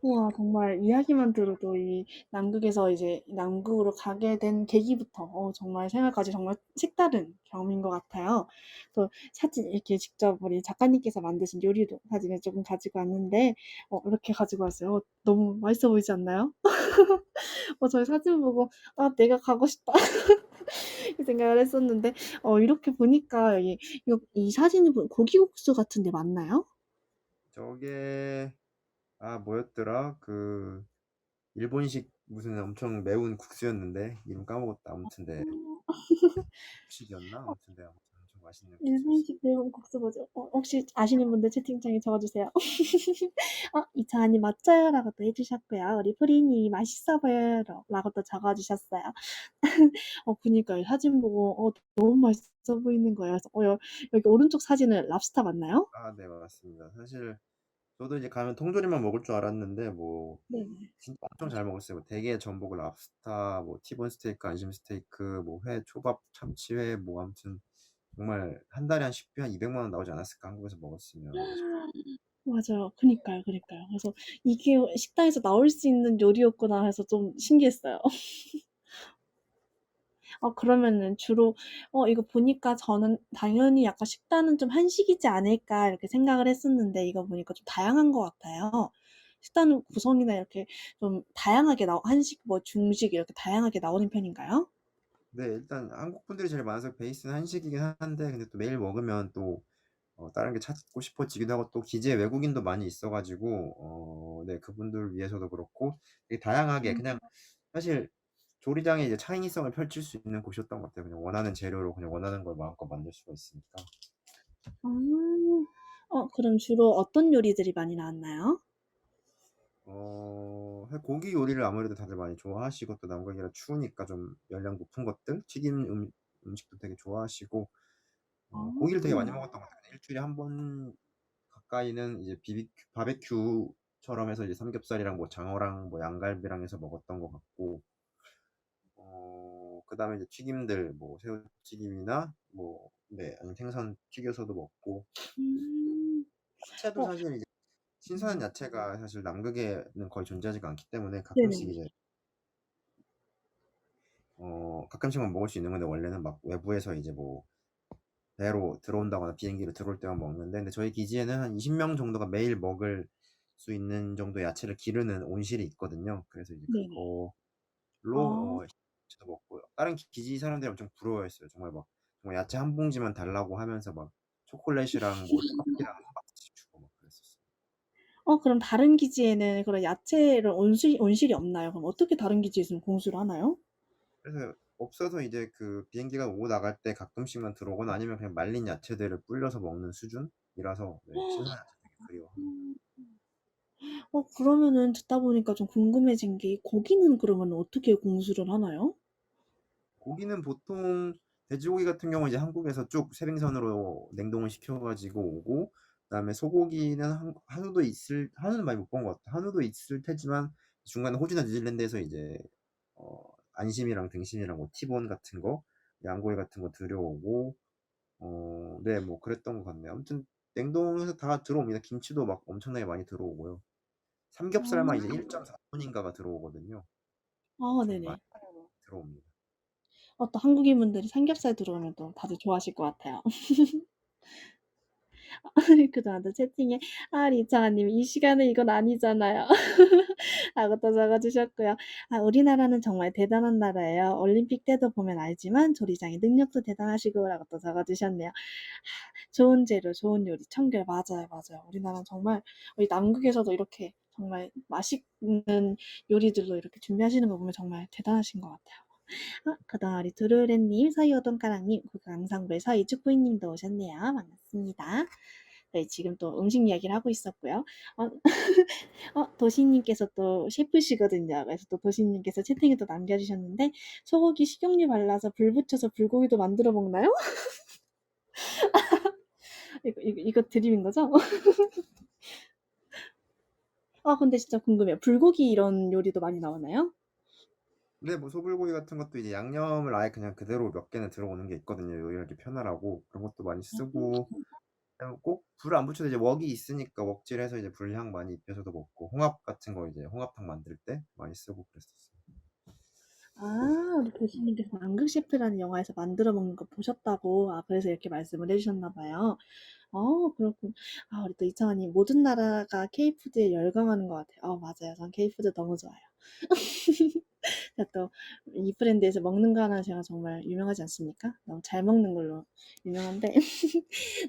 우와, 정말 이야기만 들어도 이 남극에서 이제 남극으로 가게 된 계기부터 정말 생활까지 정말 색다른 경험인 것 같아요. 또 사진 이렇게 직접 우리 작가님께서 만드신 요리도 사진을 조금 가지고 왔는데 이렇게 가지고 왔어요. 너무 맛있어 보이지 않나요? 저희 사진 보고 아, 내가 가고 싶다 이 생각을 했었는데 이렇게 보니까 이 사진을 고기국수 같은 데 맞나요? 저게 뭐였더라? 그 일본식 무슨 엄청 매운 국수였는데 이름 까먹었다. 아무튼 네, 일본식이었나? 아무튼 네, 아무튼 엄청 맛있는 국수였어요. 일본식 매운 국수 뭐죠? 혹시 아시는 분들 채팅창에 적어주세요. 이차님 맞죠요? 라고 또 해주셨고요. 우리 프리님이 맛있어 보여요. 라고 또 적어주셨어요. 그니까요. 사진 보고, 너무 맛있어 보이는 거예요. 그래서, 여기 오른쪽 사진은 랍스타 맞나요? 네, 맞습니다. 사실 저도 이제 가면 통조림만 먹을 줄 알았는데 뭐 네네. 진짜 엄청 잘 먹었어요. 뭐 대게, 전복, 랍스타, 뭐 티본 스테이크, 안심 스테이크, 뭐 회, 초밥, 참치회, 뭐 아무튼 정말 한 달에 한 식비 한 200만 원 나오지 않았을까, 한국에서 먹었으면. 그래서 맞아요. 그니까요. 그니까요. 그래서 이게 식당에서 나올 수 있는 요리였구나 해서 좀 신기했어요. 그러면은 주로 이거 보니까 저는 당연히 약간 식단은 좀 한식이지 않을까 이렇게 생각을 했었는데 이거 보니까 좀 다양한 것 같아요. 식단 구성이나 이렇게 좀 다양하게 한식, 뭐 중식 이렇게 다양하게 나오는 편인가요? 네, 일단 한국 분들이 제일 많아서 베이스는 한식이긴 한데, 근데 또 매일 먹으면 또 다른 게 찾고 싶어지기도 하고, 또 기지에 외국인도 많이 있어가지고 네, 그분들 위해서도 그렇고 되게 다양하게 그냥 사실 조리장에 이제 창의성을 펼칠 수 있는 곳이었던 것 같아요. 그냥 원하는 재료로 그냥 원하는 걸 마음껏 만들 수가 있으니까. 아. 그럼 주로 어떤 요리들이 많이 나왔나요? 고기 요리를 아무래도 다들 많이 좋아하시고, 또 남극이라 추우니까 좀 열량 높은 것들, 튀긴 음식도 되게 좋아하시고, 아. 고기를 되게 많이 먹었던 것 같아요. 일주일에 한 번 가까이는 이제 바베큐처럼 해서 이제 삼겹살이랑 뭐 장어랑 뭐 양갈비랑 해서 먹었던 것 같고, 그다음에 이제 튀김들 뭐 새우튀김이나 뭐 네, 아니면 생선 튀겨서도 먹고, 음. 야채도 어 사실 이제 신선한 야채가 사실 남극에는 거의 존재하지가 않기 때문에 가끔씩 네네. 이제 가끔씩만 먹을 수 있는 건데, 원래는 막 외부에서 이제 뭐 배로 들어온다거나 비행기로 들어올 때만 먹는데, 근데 저희 기지에는 한 20명 정도가 매일 먹을 수 있는 정도 야채를 기르는 온실이 있거든요. 그래서 이제 네네. 그걸로 아. 야채도 먹고, 다른 기지 사람들이 엄청 부러워했어요. 정말 막 정말 야채 한 봉지만 달라고 하면서 막 초콜릿이랑 뭐 커피랑 한 박스씩 주고 막 그랬었어요. 그럼 다른 기지에는 그런 야채를 온실이 없나요? 그럼 어떻게 다른 기지에서는 공수를 하나요? 그래서 없어서 이제 그 비행기가 오고 나갈 때 가끔씩만 들어오거나 아니면 그냥 말린 야채들을 불려서 먹는 수준이라서, 네, 신선한 야채 되게 그리워합니다. 음. 그러면은 듣다 보니까 좀 궁금해진 게 고기는 그러면 어떻게 공수를 하나요? 고기는 보통 돼지고기 같은 경우는 이제 한국에서 쭉 세빙선으로 냉동을 시켜가지고 오고, 그다음에 소고기는 한우는 많이 못 본 것 같아. 한우도 있을 테지만 중간에 호주나 뉴질랜드에서 이제 안심이랑 등심이랑 뭐 티본 같은 거, 양고기 같은 거 들여오고, 네, 뭐 그랬던 것 같네요. 아무튼 냉동해서 다 들어옵니다. 김치도 막 엄청나게 많이 들어오고요. 삼겹살만 이제 아. 1.4톤인가가 들어오거든요. 좀 많이 네네. 들어옵니다. 또 한국인 분들이 삼겹살 들어오면 또 다들 좋아하실 것 같아요. 그다음에 채팅에 리차님 이 시간에 이건 아니잖아요. 라고 또 적어주셨고요. 우리나라는 정말 대단한 나라예요. 올림픽 때도 보면 알지만 조리장의 능력도 대단하시고 라고 또 적어주셨네요. 좋은 재료, 좋은 요리, 청결 맞아요, 맞아요. 우리나라는 정말 우리 남극에서도 이렇게 정말 맛있는 요리들로 이렇게 준비하시는 거 보면 정말 대단하신 것 같아요. 그동안 우리 두루렌님, 서희오동가랑님, 구강성불 서희축구이님도 오셨네요. 반갑습니다. 네, 지금 또 음식 이야기를 하고 있었고요. 어, 도시님께서 또 셰프시거든요. 그래서 또 도시님께서 채팅에 또 남겨주셨는데 소고기 식용유 발라서 불 붙여서 불고기도 만들어 먹나요? 이거 드립인 거죠? 근데 진짜 궁금해요. 불고기 이런 요리도 많이 나오나요? 근데 뭐 소불고기 같은 것도 이제 양념을 아예 그냥 그대로 몇 개는 들어오는 게 있거든요. 요리하기 편하라고. 그런 것도 많이 쓰고, 그냥 꼭 불 안 붙여도 이제 웍이 있으니까 웍질해서 이제 불향 많이 입혀서도 먹고, 홍합 같은 거 이제 홍합탕 만들 때 많이 쓰고 그랬었어요. 우리 교수님께서 남극 셰프라는 영화에서 만들어 먹는 거 보셨다고, 그래서 이렇게 말씀을 해주셨나 봐요. 그렇군. 우리 또 이창환님, 모든 나라가 K푸드에 열광하는 것 같아요. 맞아요. 전 K푸드 너무 좋아요. 제가 또 이 브랜드에서 먹는 거 하나 제가 정말 유명하지 않습니까? 너무 잘 먹는 걸로 유명한데.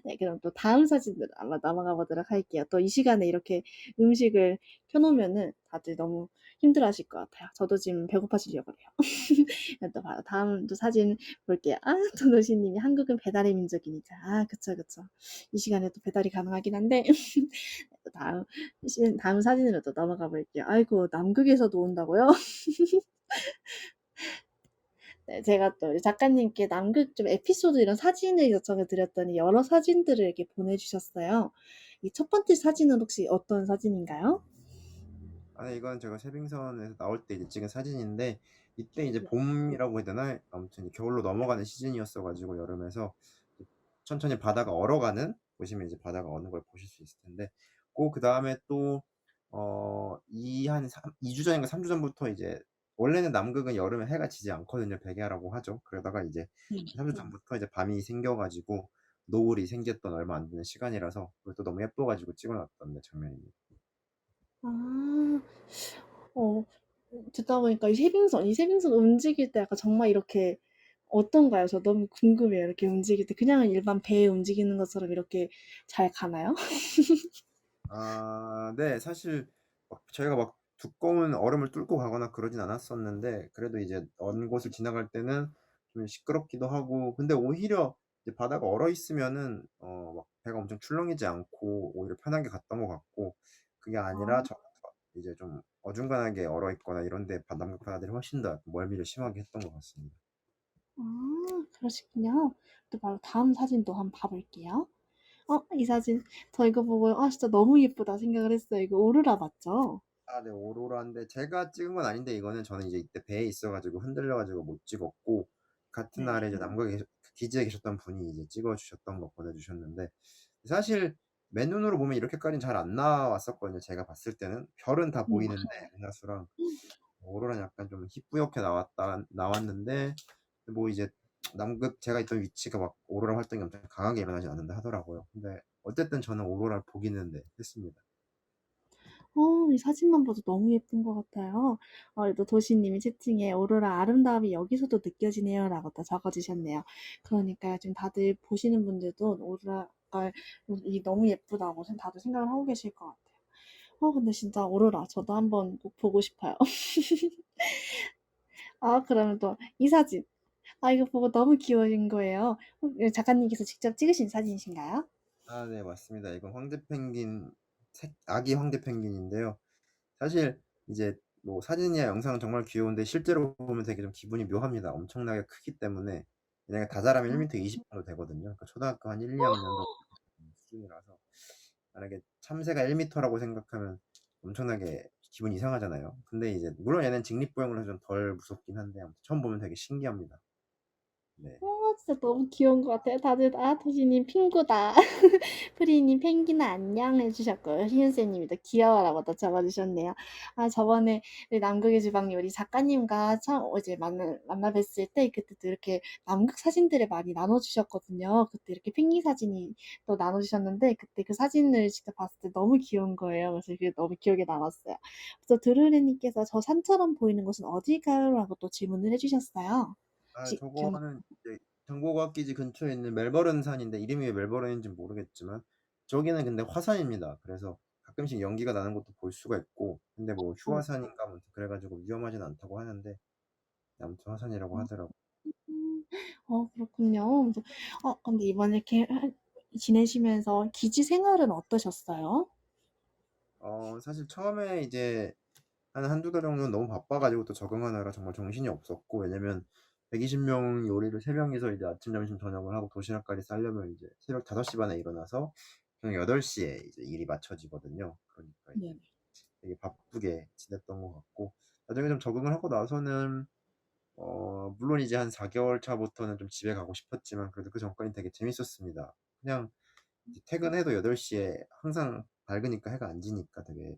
네, 그럼 또 다음 사진으로 아마 넘어가 보도록 할게요. 또 이 시간에 이렇게 음식을 켜놓으면은 다들 너무 힘들어 하실 것 같아요. 저도 지금 배고파지려고 그래요. 또 바로 다음 또 사진 볼게요. 도노시님이 한국은 배달의 민족이니까. 그쵸, 그쵸. 이 시간에 또 배달이 가능하긴 한데. 또 다음 사진으로 또 넘어가 볼게요. 아이고, 남극에서도 온다고요? 네, 제가 또 작가님께 남극 좀 에피소드 이런 사진을 요청을 드렸더니 여러 사진들을 이렇게 보내주셨어요. 이 첫 번째 사진은 혹시 어떤 사진인가요? 네, 이건 제가 세빙선에서 나올 때 이제 찍은 사진인데, 이때 이제 네. 봄이라고 해야 되나? 아무튼 겨울로 넘어가는 시즌이었어가지고 여름에서 천천히 바다가 얼어가는, 보시면 이제 바다가 어는 걸 보실 수 있을 텐데, 그 다음에 또, 한 2주 전인가 3주 전부터 이제, 원래는 남극은 여름에 해가 지지 않거든요. 백야라고 하죠. 그러다가 이제 네. 3주 전부터 이제 밤이 생겨가지고, 노을이 생겼던 얼마 안 되는 시간이라서, 그것도 너무 예뻐가지고 찍어놨던 장면입니다. 아, 어, 듣다 보니까 이 세빙선 움직일 때 약간 정말 이렇게 어떤가요? 저 너무 궁금해요. 이렇게 움직일 때 그냥 일반 배 움직이는 것처럼 이렇게 잘 가나요? 네, 사실 저희가 막 두꺼운 얼음을 뚫고 가거나 그러진 않았었는데, 그래도 이제 언 곳을 지나갈 때는 좀 시끄럽기도 하고, 근데 오히려 이제 바다가 얼어 있으면은 막 배가 엄청 출렁이지 않고 오히려 편하게 갔던 것 같고, 그게 아니라 이제 좀 어중간하게 얼어 있거나 이런데 남극 바다들이 훨씬 더 멀미를 심하게 했던 것 같습니다. 그러시군요. 또 바로 다음 사진도 한번 봐볼게요. 이 사진 저 이거 보고 진짜 너무 예쁘다 생각을 했어요. 이거 오로라 맞죠? 네, 오로라인데 제가 찍은 건 아닌데, 이거는 저는 이제 이때 배에 있어가지고 흔들려가지고 못 찍었고, 같은 날에 이제 네. 남극에 기지에 계셨던 분이 이제 찍어주셨던 거 보내주셨는데, 사실 맨눈으로 보면 이렇게까지는 잘 안 나왔었거든요. 제가 봤을 때는 별은 다 음. 보이는데 은하수랑 오로라는 약간 좀 희뿌옇게 나왔는데, 뭐 이제 남극 제가 있던 위치가 막 오로라 활동이 엄청 강하게 일어나지 않는다 하더라고요. 근데 어쨌든 저는 오로라를 보기는 했습니다. 이 사진만 봐도 너무 예쁜 것 같아요. 그래도 도시님이 채팅에 오로라 아름다움이 여기서도 느껴지네요. 라고 또 적어주셨네요. 그러니까 지금 다들 보시는 분들도 오로라가 너무 예쁘다고 다들 생각을 하고 계실 것 같아요. 근데 진짜 오로라 저도 한번 꼭 보고 싶어요. 그러면 또 이 사진. 이거 보고 너무 귀여운 거예요. 작가님께서 직접 찍으신 사진이신가요? 네, 맞습니다. 이건 황제 펭귄, 아기 황제 펭귄인데요. 사실 이제 뭐 사진이나 영상은 정말 귀여운데 실제로 보면 되게 좀 기분이 묘합니다. 엄청나게 크기 때문에. 얘네가 다 자라면 1m 20 정도 되거든요. 그러니까 초등학교 한 1, 2학년도 수준이라서, 만약에 참새가 1m라고 생각하면 엄청나게 기분 이상하잖아요. 근데 이제 물론 얘는 직립보행을 해서 좀 덜 무섭긴 한데, 아무튼 처음 보면 되게 신기합니다. 네. 진짜 너무 귀여운 것 같아요. 다들, 도시님 핑구다. 프리님 펭귄아 안녕 해주셨고요. 희은쌤님도 귀여워라고 또 적어주셨네요. 저번에 우리 남극의 주방님 우리 작가님과 처음 이제 만나 뵀을 때 그때도 이렇게 남극 사진들을 많이 나눠주셨거든요. 그때 이렇게 펭귄 사진이 또 나눠주셨는데 그때 그 사진을 직접 봤을 때 너무 귀여운 거예요. 그래서 그게 너무 기억에 남았어요. 그래서 드루레님께서 저 산처럼 보이는 곳은 어디일까요? 라고 또 질문을 해주셨어요. 혹시 저거는 이제 정보과학기지 근처에 있는 멜버른 산인데, 이름이 왜 멜버른인지 모르겠지만 저기는 근데 화산입니다. 그래서 가끔씩 연기가 나는 것도 볼 수가 있고, 근데 뭐 휴화산인가 뭐 그래가지고 위험하진 않다고 하는데, 아무튼 화산이라고 하더라고요. 음. 그렇군요. 그래서 근데 이번에 이렇게 지내시면서 기지 생활은 어떠셨어요? 사실 처음에 이제 한 한두 달 정도는 너무 바빠가지고 또 적응하느라 정말 정신이 없었고, 왜냐면 120명 요리를 3명이서 이제 아침, 점심, 저녁을 하고 도시락까지 싸려면 이제 새벽 5시 반에 일어나서 저녁 8시에 이제 일이 맞춰지거든요. 그러니까 이제 네. 되게 바쁘게 지냈던 것 같고, 나중에 좀 적응을 하고 나서는 물론 이제 한 4개월 차부터는 좀 집에 가고 싶었지만 그래도 그 전까지는 되게 재밌었습니다. 그냥 이제 퇴근해도 8시에 항상 밝으니까 해가 안 지니까 되게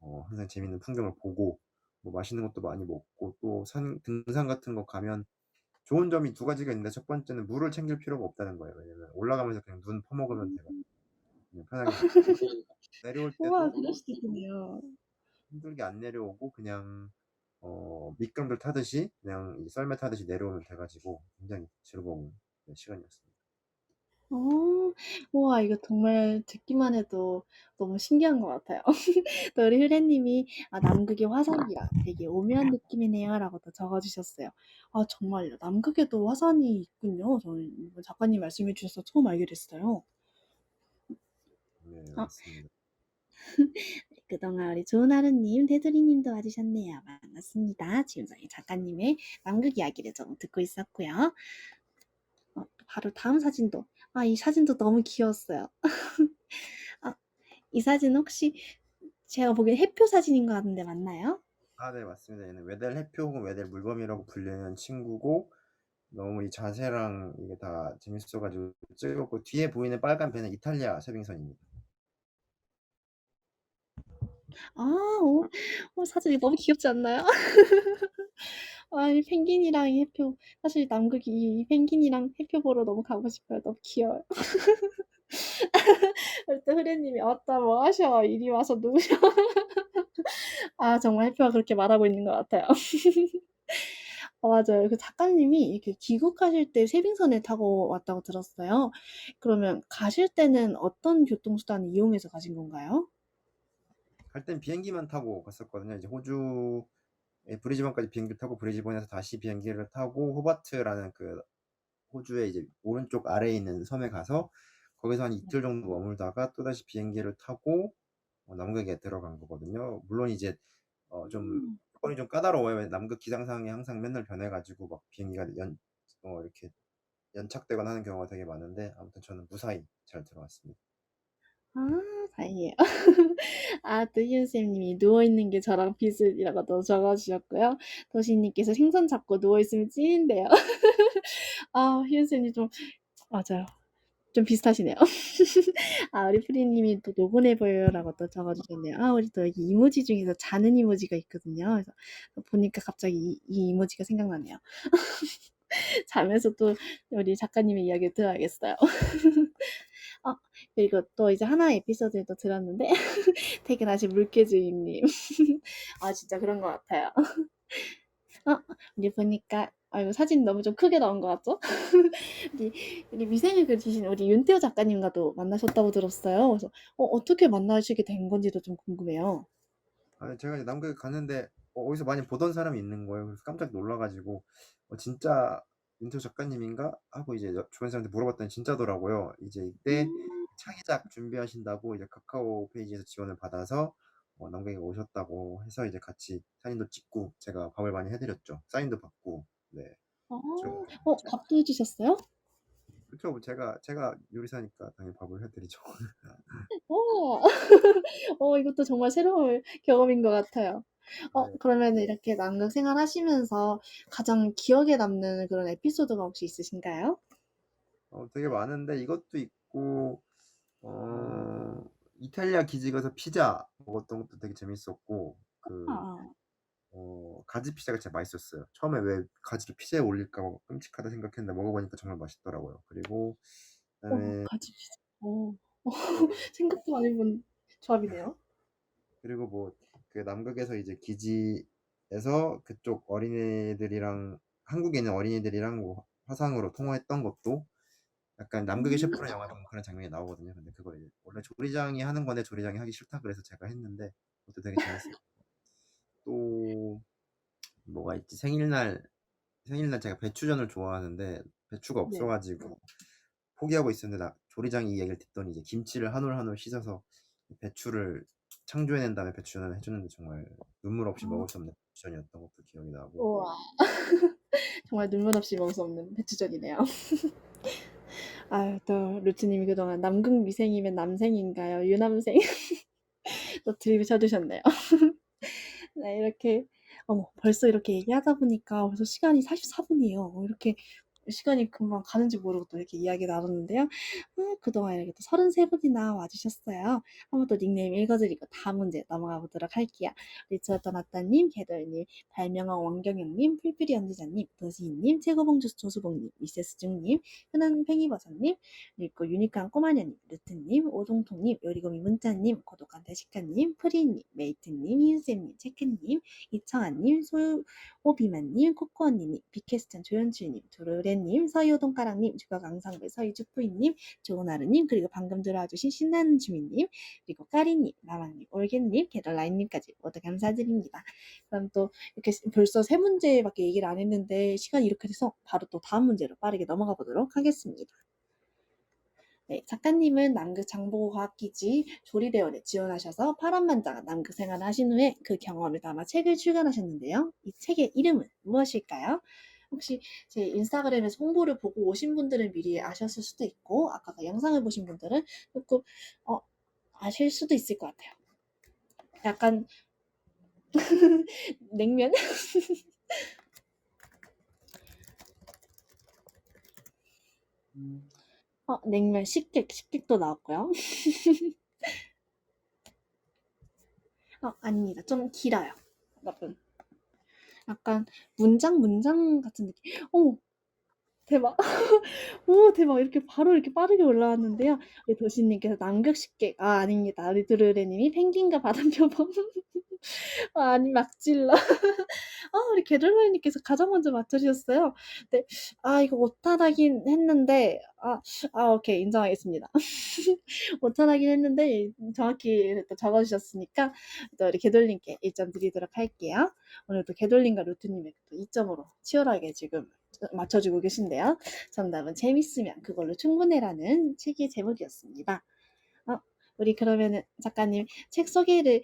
항상 재밌는 풍경을 보고 뭐 맛있는 것도 많이 먹고 또 등산 같은 거 가면 좋은 점이 두 가지가 있는데 첫 번째는 물을 챙길 필요가 없다는 거예요. 왜냐면 올라가면서 그냥 눈 퍼먹으면 돼가지고 그냥 편하게 먹고 내려올 우와, 때도 그럴 수도 있겠네요. 힘들게 안 내려오고 그냥 미끄럼틀 타듯이 그냥 이 썰매 타듯이 내려오면 돼가지고 굉장히 즐거운 네, 시간이었습니다. 어. 우와, 이거 정말 듣기만 해도 너무 신기한 것 같아요. 또 우리 휴레님이 남극의 화산이라 되게 오묘한 느낌이네요라고 또 적어주셨어요. 정말요. 남극에도 화산이 있군요. 저는 이번 작가님 말씀해 주셔서 처음 알게 됐어요. 네, 아, 맞습니다. 그동안 우리 좋은 하루님, 테두리님도 와주셨네요. 반갑습니다. 지금 저희 작가님의 남극 이야기를 좀 듣고 있었고요. 바로 다음 사진도, 이 사진도 너무 귀여웠어요. 아, 이 사진 혹시 제가 보기엔 해표 사진인 것 같은데 맞나요? 아, 네, 맞습니다. 얘는 웨델 해표 혹은 웨델 물범이라고 불리는 친구고 너무 이 자세랑 이게 다 재밌어가지고 찍었고 뒤에 보이는 빨간 배는 이탈리아 세빙선입니다. 사진이 너무 귀엽지 않나요? 이 펭귄이랑 이 해표. 사실 남극이 이 펭귄이랑 해표 보러 너무 가고 싶어요. 너무 귀여워요. 그때 흐레님이 왔다 뭐 하셔. 이리 와서 누우셔. 정말 해표가 그렇게 말하고 있는 것 같아요. 맞아요. 그 작가님이 이렇게 귀국하실 때 세빙선을 타고 왔다고 들었어요. 그러면 가실 때는 어떤 교통수단을 이용해서 가신 건가요? 갈 땐 비행기만 타고 갔었거든요. 이제 호주의 브리즈번까지 비행기를 타고 브리즈번에서 다시 비행기를 타고 호바트라는 그 호주의 이제 오른쪽 아래에 있는 섬에 가서 거기서 한 이틀 정도 머물다가 또다시 비행기를 타고 남극에 들어간 거거든요. 물론 이제 좀 음. 조건이 좀 까다로워요. 남극 기상상이 항상 맨날 변해가지고 막 비행기가 이렇게 연착되거나 하는 경우가 되게 많은데 아무튼 저는 무사히 잘 들어왔습니다. 아, 다행이에요. 또 희은쌤님이 누워있는 게 저랑 비슷이라고 또 적어주셨고요. 도시님께서 생선 잡고 누워있으면 찐인데요. 희은쌤님 좀, 맞아요. 좀 비슷하시네요. 우리 프리님이 또 노곤해 보여요라고 또 적어주셨네요. 우리 또 여기 이모지 중에서 자는 이모지가 있거든요. 그래서 보니까 갑자기 이 이모지가 생각나네요. 자면서 또 우리 작가님의 이야기를 들어야겠어요. 어, 그리고 또 이제 하나의 에피소드를 또 들었는데, 퇴근하신 물개주임님. 진짜 그런 것 같아요. 우리 보니까, 이거 사진 너무 좀 크게 나온 것 같죠? 우리 미생을 그리신 우리 윤태호 작가님과도 만나셨다고 들었어요. 그래서, 어떻게 만나시게 된 건지도 좀 궁금해요. 제가 이제 남극에 갔는데 어디서 많이 보던 사람이 있는 거예요. 그래서 깜짝 놀라가지고 진짜 윤태호 작가님인가 하고 이제 주변 사람한테 물어봤더니 진짜더라고요. 이제 이때 음, 차기작 준비하신다고 이제 카카오 페이지에서 지원을 받아서 남극에 오셨다고 해서 이제 같이 사진도 찍고 제가 밥을 많이 해드렸죠. 사인도 받고 네. 어, 그렇죠. 밥도 해주셨어요? 그렇죠. 제가 요리사니까 당연히 밥을 해드리죠. 어, 이것도 정말 새로운 경험인 것 같아요. 네. 그러면 이렇게 남극 생활하시면서 가장 기억에 남는 그런 에피소드가 혹시 있으신가요? 되게 많은데 이것도 있고 이탈리아 기지 가서 피자 먹었던 것도 되게 재밌었고 그 아, 가지 피자가 진짜 맛있었어요. 처음에 왜 가지를 피자에 올릴까 봐 끔찍하다 생각했는데 먹어보니까 정말 맛있더라고요. 그리고 그다음에 가지 피자. 어, 또 생각도 안 해본 조합이네요. 그리고 뭐 그 남극에서 이제 기지에서 그쪽 어린애들이랑 한국에 있는 어린이들이랑 뭐 화상으로 통화했던 것도 약간 남극의 음, 셰프라는 영화에 보면 그런 장면이 나오거든요. 근데 그걸 이제 원래 조리장이 하는 건데 조리장이 하기 싫다 그래서 제가 했는데 그것도 되게 재밌어요. 또 뭐가 있지? 생일날 생일날 제가 배추전을 좋아하는데 배추가 네. 없어가지고 포기하고 있었는데 조리장이 이 얘기를 듣더니 이제 김치를 한 올 한 올 씻어서 배추를 창조해낸 다음에 배추전을 해주는데 정말 눈물 없이 먹을 수 없는 배추전이었던 것도 기억이 나고. 우와. 정말 눈물 없이 먹을 수 없는 배추전이네요. 아유, 또 루트님이 그동안 남극 미생이면 남생인가요? 유남생? 또 드립을 쳐주셨네요. 네, 이렇게, 어머, 벌써 이렇게 얘기하다 보니까 벌써 시간이 44분이에요. 이렇게 시간이 금방 가는지 모르고 또 이렇게 이야기 나눴는데요. 그동안 이렇게 또 33분이나 와주셨어요. 한번 또 닉네임 읽어드리고 다음 문제 넘어가 보도록 할게요. 리처 떠났다님, 개돌님, 발명왕 왕경영님, 필필이 언니자님, 도시인님, 최고봉주 조수봉님, 미세스 중님, 흔한 팽이버섯님, 그리고 유니크한 꼬마녀님, 루트님, 오동통님, 요리고미 문자님, 고독한 대식가님, 프리님, 메이트님, 희은쌤님, 체크님, 이청아님, 소오비만님, 코코언니님, 비케스천 조연출님, 조르레님, 서희호동가랑님, 주가강상배 서희주프이님, 조은하루님, 그리고 방금 들어와주신 신나는 주민님, 그리고 까리님, 마망님, 올겐님, 게덜라인님까지 모두 감사드립니다. 그럼 또 이렇게 벌써 세 문제밖에 얘기를 안 했는데 시간이 이렇게 돼서 바로 또 다음 문제로 빠르게 넘어가 보도록 하겠습니다. 네, 작가님은 남극 장보고과학기지 조리대원에 지원하셔서 파란만장한 남극 생활을 하신 후에 그 경험을 담아 책을 출간하셨는데요. 이 책의 이름은 무엇일까요? 혹시 제 인스타그램에서 홍보를 보고 오신 분들은 미리 아셨을 수도 있고 아까 그 영상을 보신 분들은 조금 아실 수도 있을 것 같아요. 약간 냉면? 냉면 식객도 나왔고요. 아닙니다. 좀 길어요. 여러분. 약간 문장 같은 느낌. 대박. 오, 대박. 이렇게 바로 이렇게 빠르게 올라왔는데요. 우리 도시님께서 남극식객. 아닙니다. 우리 드르레님이 펭귄과 바람표범. 아니, 막질러. 우리 게들라님께서 가장 먼저 맞춰주셨어요. 네, 이거 오타나긴 했는데, 오케이, 인정하겠습니다. 오타나긴 했는데, 정확히 또 적어주셨으니까, 또 우리 게돌님께 1점 드리도록 할게요. 오늘 또 게돌님과 루트님의 또 2점으로 치열하게 지금 맞춰주고 계신데요. 정답은 재밌으면 그걸로 충분해라는 책의 제목이었습니다. 우리 그러면은 작가님 책 소개를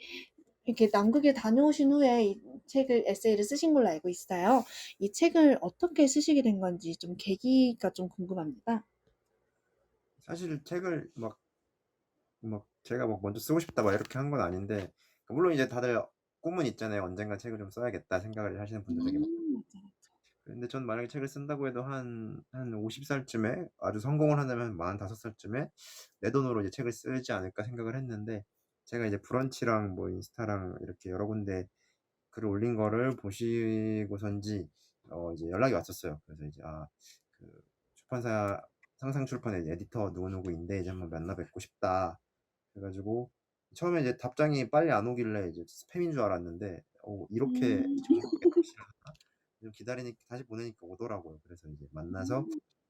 이렇게 남극에 다녀오신 후에 이 책을 에세이를 쓰신 걸로 알고 있어요. 이 책을 어떻게 쓰시게 된 건지 좀 계기가 좀 궁금합니다. 사실 책을 막 제가 막 먼저 쓰고 싶다 막 이렇게 한 건 아닌데, 물론 이제 다들 꿈은 있잖아요. 언젠가 책을 좀 써야겠다 생각을 하시는 분들 되게 많고. 맞아. 근데 전 만약에 책을 쓴다고 해도 한 50살쯤에 아주 성공을 한다면 45살쯤에 내 돈으로 이제 책을 쓰지 않을까 생각을 했는데, 제가 이제 브런치랑 뭐 인스타랑 이렇게 여러 군데 글을 올린 거를 보시고선지 이제 연락이 왔었어요. 그래서 이제 그 출판사 상상 출판의 에디터 누구누구인데 이제 한번 만나 뵙고 싶다. 그래가지고 처음에 이제 답장이 빨리 안 오길래 이제 스팸인 줄 알았는데 이렇게 음. 정성스럽게 답장을 하나? 좀 기다리니까 다시 보내니까 오더라고요. 그래서 이제 만나서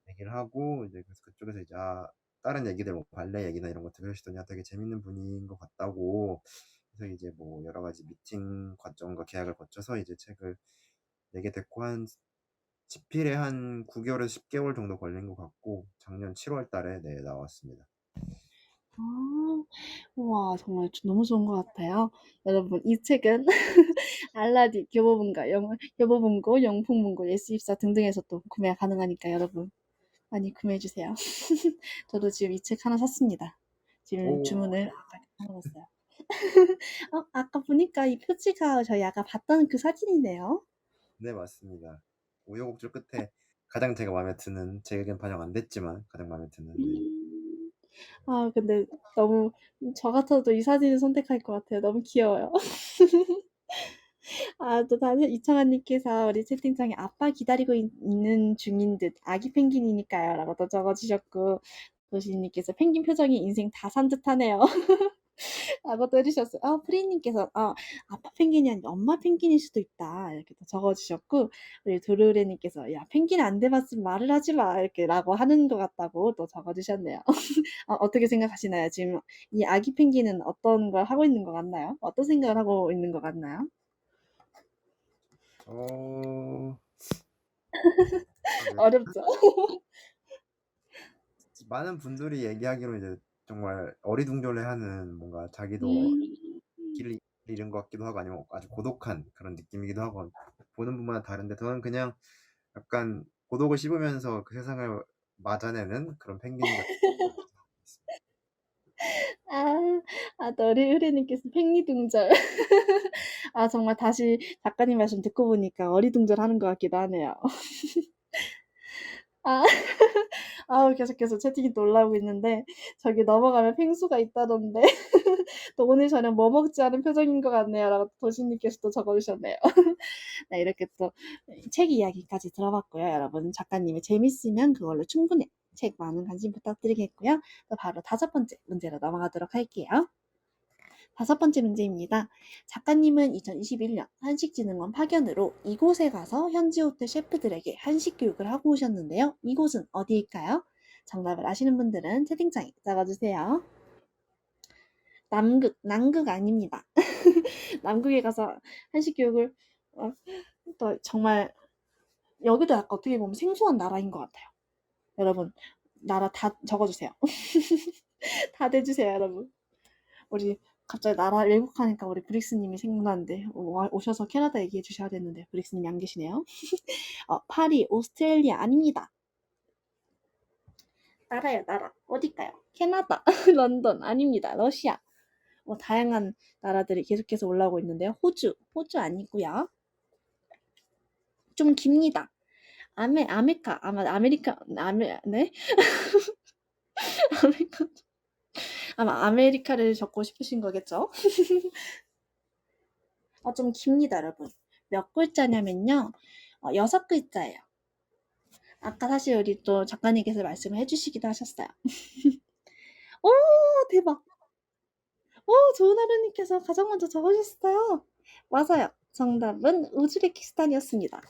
얘기를 하고 이제 그래서 그쪽에서 이제 다른 얘기들 뭐 발레 얘기나 이런 거 들으시더니 되게 재밌는 분인 것 같다고. 그래서 이제 뭐 여러 가지 미팅 과정과 계약을 거쳐서 이제 책을 내게 됐고, 한 집필에 한 9개월에서 10개월 정도 걸린 것 같고 작년 7월 달에 나왔습니다. 아. 우와, 정말 너무 좋은 것 같아요. 여러분, 이 책은 알라딘, 교보문고, 영풍문고, 예스24 등등에서 또 구매가 가능하니까 여러분 많이 구매해주세요. 저도 지금 이 책 하나 샀습니다. 지금 오, 주문을 아까 넣었어요. 아까 보니까 이 표지가 저희 아까 봤던 그 사진이네요. 네, 맞습니다. 우여곡절 끝에 가장 제가 마음에 드는, 제 의견 반영 안 됐지만 가장 마음에 드는. 네. 음. 근데 너무 저 같아도 이 사진을 선택할 것 같아요. 너무 귀여워요. 또 다른 이청아님께서 우리 채팅창에 아빠 기다리고 있는 중인 듯 아기 펭귄이니까요. 라고 또 적어주셨고, 도시님께서 펭귄 표정이 인생 다 산 듯하네요. 라고 또 해주셨어요. 프리님께서 아빠 펭귄이 아니라 엄마 펭귄일 수도 있다. 이렇게 또 적어주셨고, 우리 도르레님께서 야, 펭귄 안 돼봤으면 말을 하지 마. 이렇게 라고 하는 것 같다고 또 적어주셨네요. 어떻게 생각하시나요? 지금 이 아기 펭귄은 어떤 걸 하고 있는 것 같나요? 어떤 생각을 하고 있는 것 같나요? 어, 네. 어렵죠. 많은 분들이 얘기하기로 이제 정말 어리둥절해하는 뭔가 자기도 음. 길을 잃은 것 같기도 하고 아니면 아주 고독한 그런 느낌이기도 하고 보는 분마다 다른데 저는 그냥 약간 고독을 씹으면서 그 세상을 맞아내는 그런 펭귄 같은 느낌이 있습니다. 아, 너리 흐리님께서 팽리둥절. 정말 다시 작가님 말씀 듣고 보니까 어리둥절하는 것 같기도 하네요. 아, 계속해서 채팅이 또 올라오고 있는데, 저기 넘어가면 펭수가 있다던데, 또 오늘 저녁 뭐 먹지 않은 표정인 것 같네요. 라고 도시님께서 또 적어주셨네요. 네, 이렇게 또 책 이야기까지 들어봤고요. 여러분, 작가님이 재밌으면 그걸로 충분히 책 많은 관심 부탁드리겠고요. 또 바로 5번째 문제로 넘어가도록 할게요. 5번째 문제입니다. 작가님은 2021년 한식진흥원 파견으로 이곳에 가서 현지 호텔 셰프들에게 한식 교육을 하고 오셨는데요. 이곳은 어디일까요? 정답을 아시는 분들은 채팅창에 적어주세요. 남극 아닙니다. 남극에 가서 한식 교육을 또 정말 여기도 약간 어떻게 보면 생소한 나라인 것 같아요. 여러분, 나라 다 적어주세요. 다 대주세요, 여러분. 우리 갑자기 나라 외국하니까 우리 브릭스님이 생각나는데 오셔서 캐나다 얘기해 주셔야 되는데 브릭스님이 안 계시네요. 파리, 오스트레일리아 아닙니다. 나라요, 나라. 어딜까요? 캐나다, 런던 아닙니다. 러시아. 다양한 나라들이 계속해서 올라오고 있는데요. 호주 아니고요. 좀 깁니다. 네? 아메리카, 아마 아메리카를 적고 싶으신 거겠죠? 좀 깁니다, 여러분. 몇 글자냐면요. 6글자예요. 아까 사실 우리 또 작가님께서 말씀을 해주시기도 하셨어요. 오, 대박. 좋은 하루님께서 가장 먼저 적으셨어요. 맞아요. 정답은 우즈베키스탄이었습니다.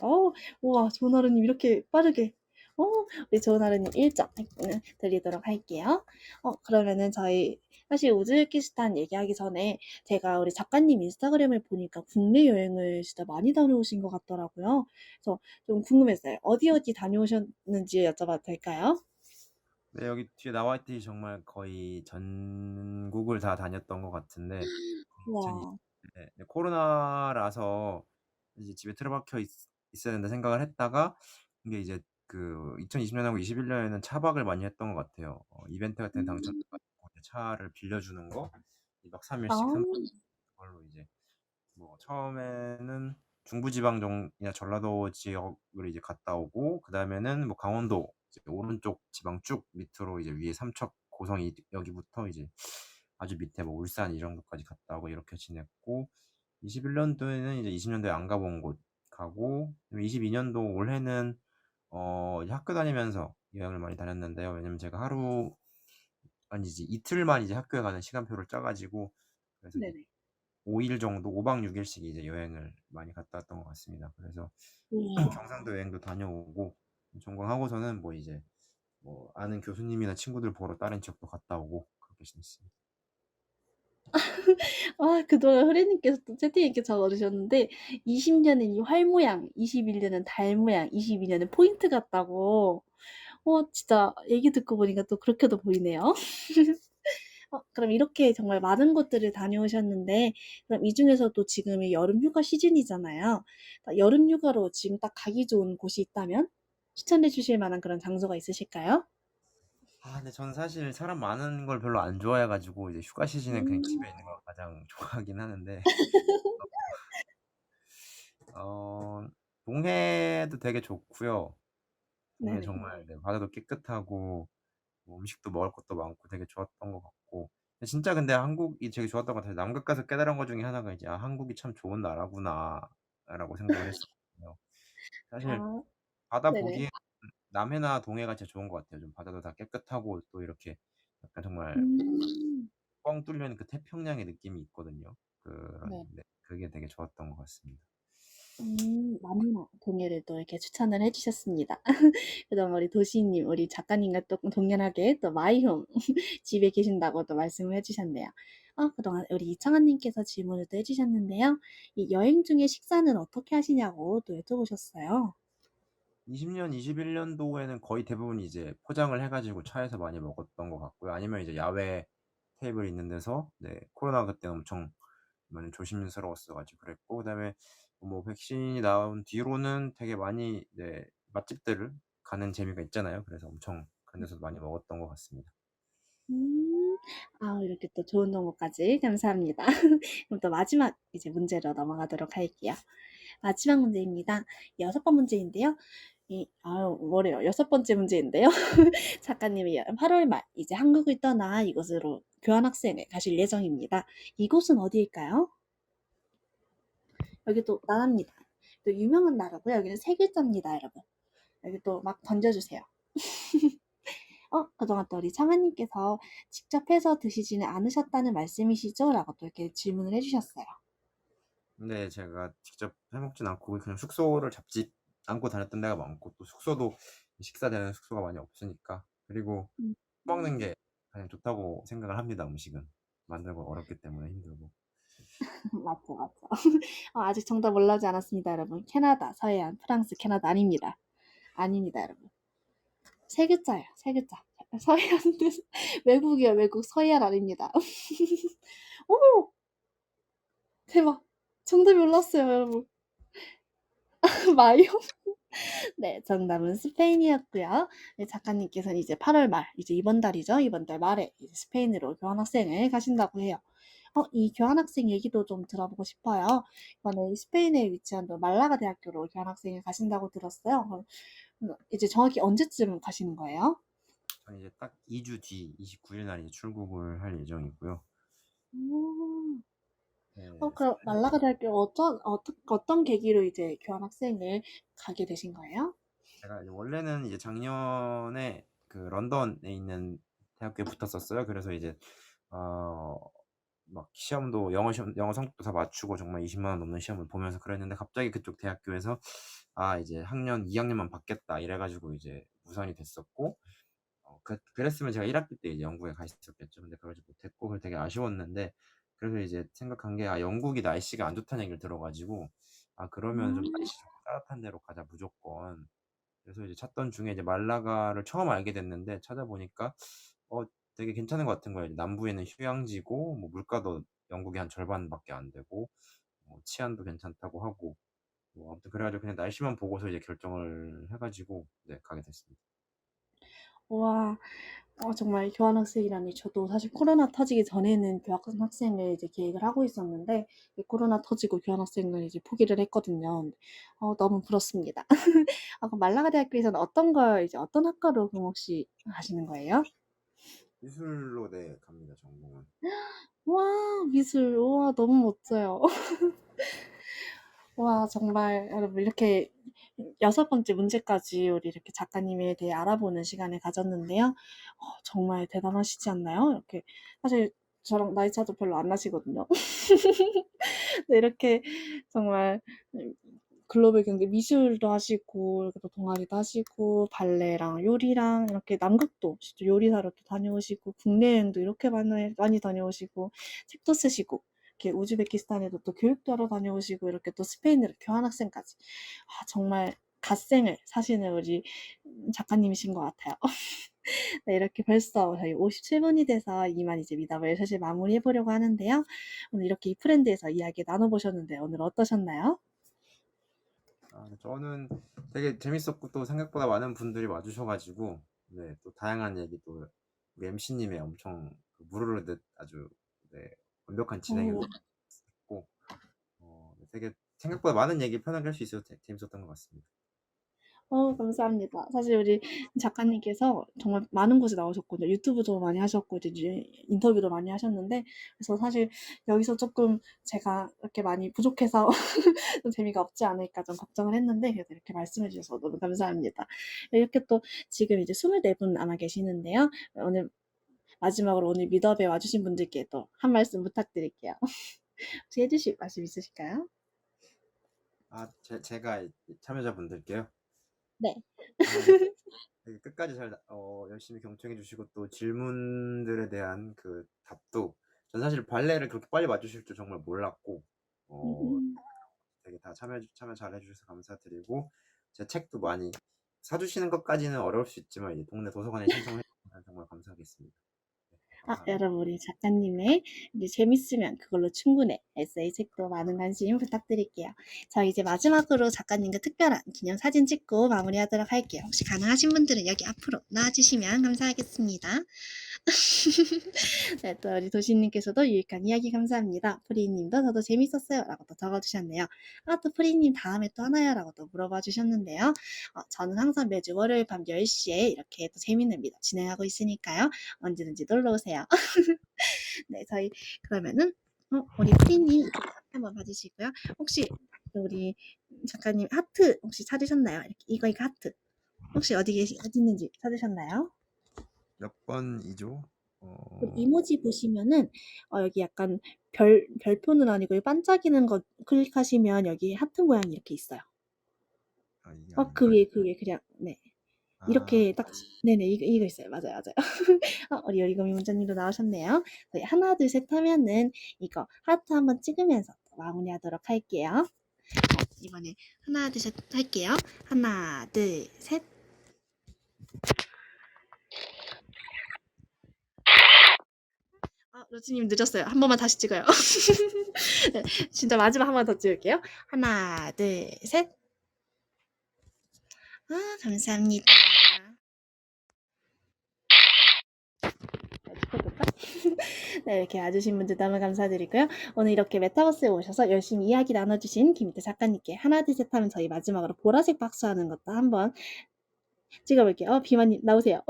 우와, 좋은 하루님 이렇게 빠르게. 우리 좋은 하루님 1점 드리도록 할게요. 그러면은 저희 사실 우즈베키스탄 얘기하기 전에 제가 우리 작가님 인스타그램을 보니까 국내 여행을 진짜 많이 다녀오신 것 같더라고요. 그래서 좀 궁금했어요. 어디 어디 다녀오셨는지 여쭤봐도 될까요? 네, 여기 뒤에 나와 있듯이 정말 거의 전국을 다 다녔던 것 같은데 2020, 와. 네, 코로나라서 이제 집에 틀어박혀 있어야 된다 생각을 했다가 이게 이제 그 2020년하고 21년에는 차박을 많이 했던 것 같아요. 이벤트 같은 데 당첨돼가지고 이제 차를 빌려주는 거 2박 아, 3일씩 3박 그걸로 이제 뭐 처음에는 중부지방이나 전라도 지역을 이제 갔다 오고 그 다음에는 뭐 강원도 이제 오른쪽 지방 쭉 밑으로 이제 위에 삼척 고성 여기부터 이제 아주 밑에 뭐 울산 이 정도까지 갔다 오고 이렇게 지냈고 21년도에는 이제 20년도에 안 가본 곳 가고 22년도 올해는 이제 학교 다니면서 여행을 많이 다녔는데요. 왜냐면 제가 하루 아니지 이틀만 이제 학교에 가는 시간표를 짜가지고 그래서 이제 네네. 5일 정도 5박 6일씩 이제 여행을 많이 갔다 왔던 것 같습니다. 그래서 우와. 경상도 여행도 다녀오고 전공하고서는 뭐 이제 뭐 아는 교수님이나 친구들 보러 다른 지역도 갔다 오고 그렇게 지냈습니다. 그동안 흐리님께서 또 채팅 이렇게 적어주셨는데, 20년은 이 활 모양, 21년은 달 모양, 22년은 포인트 같다고. 진짜 얘기 듣고 보니까 또 그렇게도 보이네요. 그럼 이렇게 정말 많은 곳들을 다녀오셨는데, 그럼 이 중에서도 지금이 여름 휴가 시즌이잖아요. 여름 휴가로 지금 딱 가기 좋은 곳이 있다면 추천해 주실 만한 그런 장소가 있으실까요? 근데 전 사실 사람 많은 걸 별로 안 좋아해가지고 이제 휴가 시즌에 그냥 음, 집에 있는 걸 가장 좋아하긴 하는데 어, 동해도 되게 좋고요. 동해 네네. 정말 네, 바다도 깨끗하고 뭐 음식도 먹을 것도 많고 되게 좋았던 것 같고 진짜 근데 한국이 되게 좋았던 것 같아요. 남극 가서 깨달은 것 중에 하나가 이제 한국이 참 좋은 나라구나 라고 생각을 했었거든요. 사실 아, 바다 네네. 보기에 남해나 동해가 진짜 좋은 것 같아요. 좀 바다도 다 깨끗하고 또 이렇게 약간 정말 음, 뻥 뚫려 있는 그 태평양의 느낌이 있거든요. 그런 네. 네, 그게 되게 좋았던 것 같습니다. 남이나 동해를 또 이렇게 추천을 해주셨습니다. 그다음 우리 도시님, 우리 작가님과 또 동일하게 또 마이홈 집에 계신다고 또 말씀을 해주셨네요. 그동안 우리 이창환님께서 질문을 또 해주셨는데요. 이 여행 중에 식사는 어떻게 하시냐고 또 여쭤보셨어요. 20년, 21년도에는 거의 대부분 이제 포장을 해가지고 차에서 많이 먹었던 것 같고요. 아니면 이제 야외 테이블 있는 데서, 네, 코로나 그때 엄청 많이 조심스러웠어가지고 그랬고, 그다음에 뭐 백신이 나온 뒤로는 되게 많이, 네, 맛집들을 가는 재미가 있잖아요. 그래서 엄청 그런 데서 많이 먹었던 것 같습니다. 음, 아, 이렇게 또 좋은 정보까지 감사합니다. 그럼 또 마지막 이제 문제로 넘어가도록 할게요. 마지막 문제입니다. 여섯 번 문제인데요. 뭐래요? 여섯 번째 문제인데요. 작가님이 8월 말 이제 한국을 떠나 이곳으로 교환학생을 가실 예정입니다. 이곳은 어디일까요? 여기 또 나라입니다. 또 유명한 나라고요. 여기는 세 글자입니다, 여러분. 여기 또 막 던져주세요. 그동안 또 우리 창아님께서 직접 해서 드시지는 않으셨다는 말씀이시죠? 라고 또 이렇게 질문을 해주셨어요. 근데 제가 직접 해먹진 않고 그냥 숙소를 잡지 않고 다녔던 데가 많고, 또 숙소도 식사되는 숙소가 많이 없으니까, 그리고 음, 먹는 게 가장 좋다고 생각을 합니다. 음식은 만들고 어렵기 때문에 힘들고. 맞죠, 맞죠. 아직 정답 올라오지 않았습니다, 여러분. 캐나다, 서해안, 프랑스, 캐나다 아닙니다. 아닙니다, 여러분. 세 글자예요, 세 글자. 서해안, 외국이요, 외국. 서해안 아닙니다. 오! 대박. 정답이 올랐어요, 여러분. 마요? 네, 정답은 스페인이었고요. 네, 작가님께서는 이제 8월 말, 이제 이번 달이죠. 이번 달 말에 이제 스페인으로 교환학생을 가신다고 해요. 이 교환학생 얘기도 좀 들어보고 싶어요. 이번에 스페인에 위치한 또 말라가 대학교로 교환학생을 가신다고 들었어요. 그럼 이제 정확히 언제쯤 가시는 거예요? 저는 이제 딱 2주 뒤 29일 날 이제 출국을 할 예정이고요. 음, 네, 그럼 말라가 대학교 어떤 계기로 이제 교환학생을 가게 되신 거예요? 제가 이제 원래는 이제 작년에 그 런던에 있는 대학교에 붙었었어요. 그래서 이제 어, 막 시험도 영어 성적도 다 맞추고 정말 20만 원 넘는 시험을 보면서 그랬는데, 갑자기 그쪽 대학교에서 이제 학년 2학년만 받겠다 이래가지고 이제 무산이 됐었고, 그랬으면 제가 1학기 때 이제 영국에 가 있었겠죠. 근데 그러지 못했고, 그걸 되게 아쉬웠는데, 그래서 이제 생각한 게, 영국이 날씨가 안 좋다는 얘기를 들어가지고, 그러면 좀 음, 날씨 좋고 따뜻한 데로 가자 무조건. 그래서 이제 찾던 중에 이제 말라가를 처음 알게 됐는데, 찾아보니까 어 되게 괜찮은 것 같은 거예요. 남부에는 휴양지고, 뭐 물가도 영국의 한 절반밖에 안 되고, 뭐 치안도 괜찮다고 하고, 뭐 아무튼 그래가지고 그냥 날씨만 보고서 이제 결정을 해가지고, 네, 가게 됐습니다. 와, 정말 교환학생이라니 저도 사실 코로나 터지기 전에는 교환학생을 이제 계획을 하고 있었는데 이 코로나 터지고 교환학생을 이제 포기를 했거든요. 너무 부럽습니다. 그럼 말라가 대학교에서는 어떤 걸 이제 어떤 학과로 그럼 혹시 하시는 거예요? 미술로, 네, 갑니다, 전공은. 와, 미술. 와, 너무 멋져요. 와, 정말 여러분 이렇게 여섯 번째 문제까지 우리 이렇게 작가님에 대해 알아보는 시간을 가졌는데요. 정말 대단하시지 않나요? 이렇게 사실 저랑 나이 차도 별로 안 나시거든요. 네, 이렇게 정말 글로벌 경제 미술도 하시고 이렇게 또 동아리도 하시고 발레랑 요리랑 이렇게 남극도 진짜 요리사로 또 다녀오시고 국내 여행도 이렇게 많이 많이 다녀오시고 책도 쓰시고 이렇게 우즈베키스탄에도 또 교육도 하러 다녀오시고 이렇게 또 스페인으로 교환학생까지 정말 갓생을 사시는 우리 작가님이신 것 같아요. 네, 이렇게 벌써 저희 57분이 돼서 이만 이제 미담을 사실 마무리해 보려고 하는데요. 오늘 이렇게 이 프렌드에서 이야기 나눠보셨는데 오늘 어떠셨나요? 네, 저는 되게 재밌었고, 또 생각보다 많은 분들이 와주셔가지고, 네, 또 다양한 얘기, 또 우리 MC님의 엄청 그 무르르듯 아주, 네, 완벽한 오, 진행을 했고, 네, 되게 생각보다 많은 얘기 편하게 할 수 있어서 재밌었던 것 같습니다. 감사합니다. 사실 우리 작가님께서 정말 많은 곳에 나오셨거든요. 유튜브도 많이 하셨고, 이제 인터뷰도 많이 하셨는데, 그래서 사실 여기서 조금 제가 이렇게 많이 부족해서 좀 재미가 없지 않을까 좀 걱정을 했는데, 그래도 이렇게 말씀해 주셔서 너무 감사합니다. 이렇게 또 지금 이제 24분 아마 계시는데요. 오늘 마지막으로 오늘 미더에 와주신 분들께 또 한 말씀 부탁드릴게요. 혹시 해주실 말씀 있으실까요? 제가 참여자분들께요. 네. 되게 끝까지 열심히 경청해 주시고, 또 질문들에 대한 그 답도, 전 사실 발레를 그렇게 빨리 맞추실 줄 정말 몰랐고, 어, 음, 되게 다 참여 잘 해주셔서 감사드리고, 제 책도 많이 사주시는 것까지는 어려울 수 있지만 이제 동네 도서관에 신청해 주시면 정말 감사하겠습니다. 네, 감사합니다. 여러분, 우리 작가님의 이제 재밌으면 그걸로 충분해. 에세이 책도 많은 관심 부탁드릴게요. 저 이제 마지막으로 작가님과 특별한 기념 사진 찍고 마무리하도록 할게요. 혹시 가능하신 분들은 여기 앞으로 나와주시면 감사하겠습니다. 네, 또 우리 도시님께서도 유익한 이야기 감사합니다. 프리님도 저도 재밌었어요 라고 또 적어주셨네요. 또 프리님 다음에 또 하나요? 라고 또 물어봐 주셨는데요. 저는 항상 매주 월요일 밤 10시에 이렇게 또 재밌는 미담 진행하고 있으니까요. 언제든지 놀러오세요. 네, 저희 그러면은 우리 프리님 한번 봐주시고요. 혹시 우리 작가님 하트 혹시 찾으셨나요? 이렇게 이거 하트 혹시 어디 있는지 찾으셨나요? 몇 번이죠? 그 이모지 보시면은 여기 약간 별표는 아니고 이 반짝이는 거 클릭하시면 여기 하트 모양이 이렇게 있어요. 이게 그 위에 그냥 네. 이렇게 딱 네. 네네 이거 있어요. 맞아요. 우리 요리고미 문자님도 나오셨네요. 저희 하나 둘 셋 하면은 이거 하트 한번 찍으면서 마무리하도록 할게요. 이번에 하나 둘 셋 할게요. 하나 둘 셋. 로즈님 늦었어요. 한 번만 다시 찍어요. 네, 진짜 마지막 한 번 더 찍을게요. 하나 둘 셋. 감사합니다. 네, 이렇게 와주신 분들 너무 감사드리고요. 오늘 이렇게 메타버스에 오셔서 열심히 이야기 나눠주신 김희태 작가님께 하나 둘 셋 하면 저희 마지막으로 보라색 박수 하는 것도 한번 찍어볼게요. 비만님 나오세요.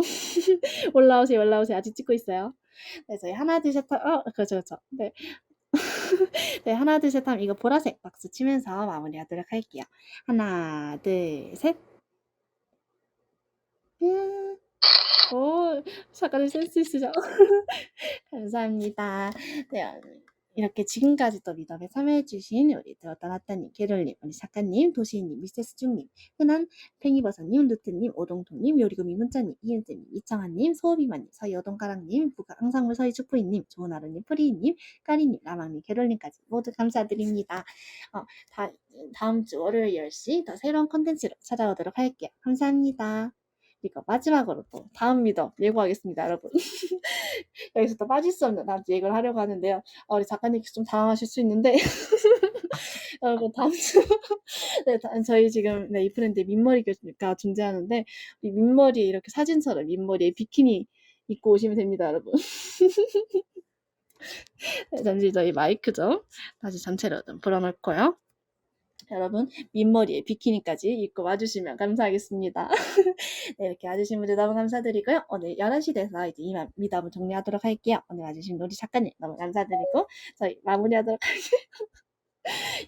올라오세요. 아직 찍고 있어요. 네, 저희 하나 둘 셋 하면 그렇죠. 네. 네, 하나 둘 셋 하면 이거 보라색 박수 치면서 마무리하도록 할게요. 하나 둘 셋. 오, 작가님 센스 있으셔. 감사합니다. 네, 이렇게 지금까지 또 미담에 참여해주신 우리 떠났다님, 게롤님, 우리 작가님, 도시인님, 미세스중님, 흔한 팽이버섯님, 루트님, 오동통님, 요리구미 문자님, 이은재님, 이청한님, 소비만님, 서여동가랑님, 부가항상물 서희축부인님, 좋은하루님, 프리님, 까리님, 라망님, 게롤님까지 모두 감사드립니다. 다음 주 월요일 10시 더 새로운 콘텐츠로 찾아오도록 할게요. 감사합니다. 그리고 마지막으로 또 다음 미담 예고하겠습니다, 여러분. 여기서 또 빠질 수 없는 다음 주 얘기를 하려고 하는데요. 우리 작가님께서 좀 당황하실 수 있는데 여러분 다음 주 네, 저희 지금 네, 이 브랜드에 민머리가 존재하는데 이 민머리에 이렇게 사진처럼 민머리에 비키니 입고 오시면 됩니다, 여러분. 네, 잠시 저희 마이크 좀 다시 전체로 좀 불어넣고요. 여러분 민머리에 비키니까지 입고 와주시면 감사하겠습니다. 네, 이렇게 와주신 분들 너무 감사드리고요. 오늘 11시 돼서 이제 이 미담을 정리하도록 할게요. 오늘 와주신 우리 작가님 너무 감사드리고 저희 마무리하도록 할게요.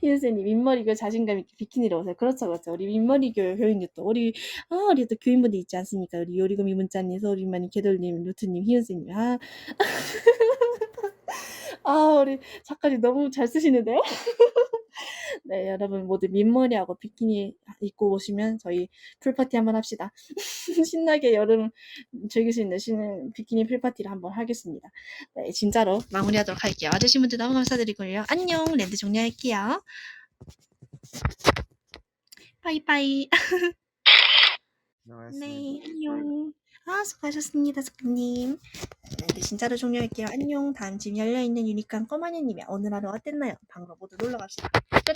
희은쌤님 민머리교 자신감 있게 비키니로 오세요. 그렇죠. 우리 민머리교 교인들 또 우리 또 교인분들 있지 않습니까? 우리 요리구미 문자님, 서울이만님, 개돌님, 루트님, 희은쌤님. 우리 작가님 너무 잘 쓰시는데요? 네, 여러분 모두 민머리하고 비키니 입고 오시면 저희 풀파티 한번 합시다. 신나게 여름 즐길 수 있는 비키니 풀파티를 한번 하겠습니다. 네, 진짜로 마무리하도록 할게요. 와주신 분들 너무 감사드리고요. 안녕, 랜드 종료할게요. 빠이빠이. 네, 안녕. 수고하셨습니다, 작가님. 네, 진짜로 종료할게요. 안녕. 다음 집 열려있는 유니크한 꼬마녀님의 오늘 하루 어땠나요? 방으로 모두 놀러 갑시다. 끝.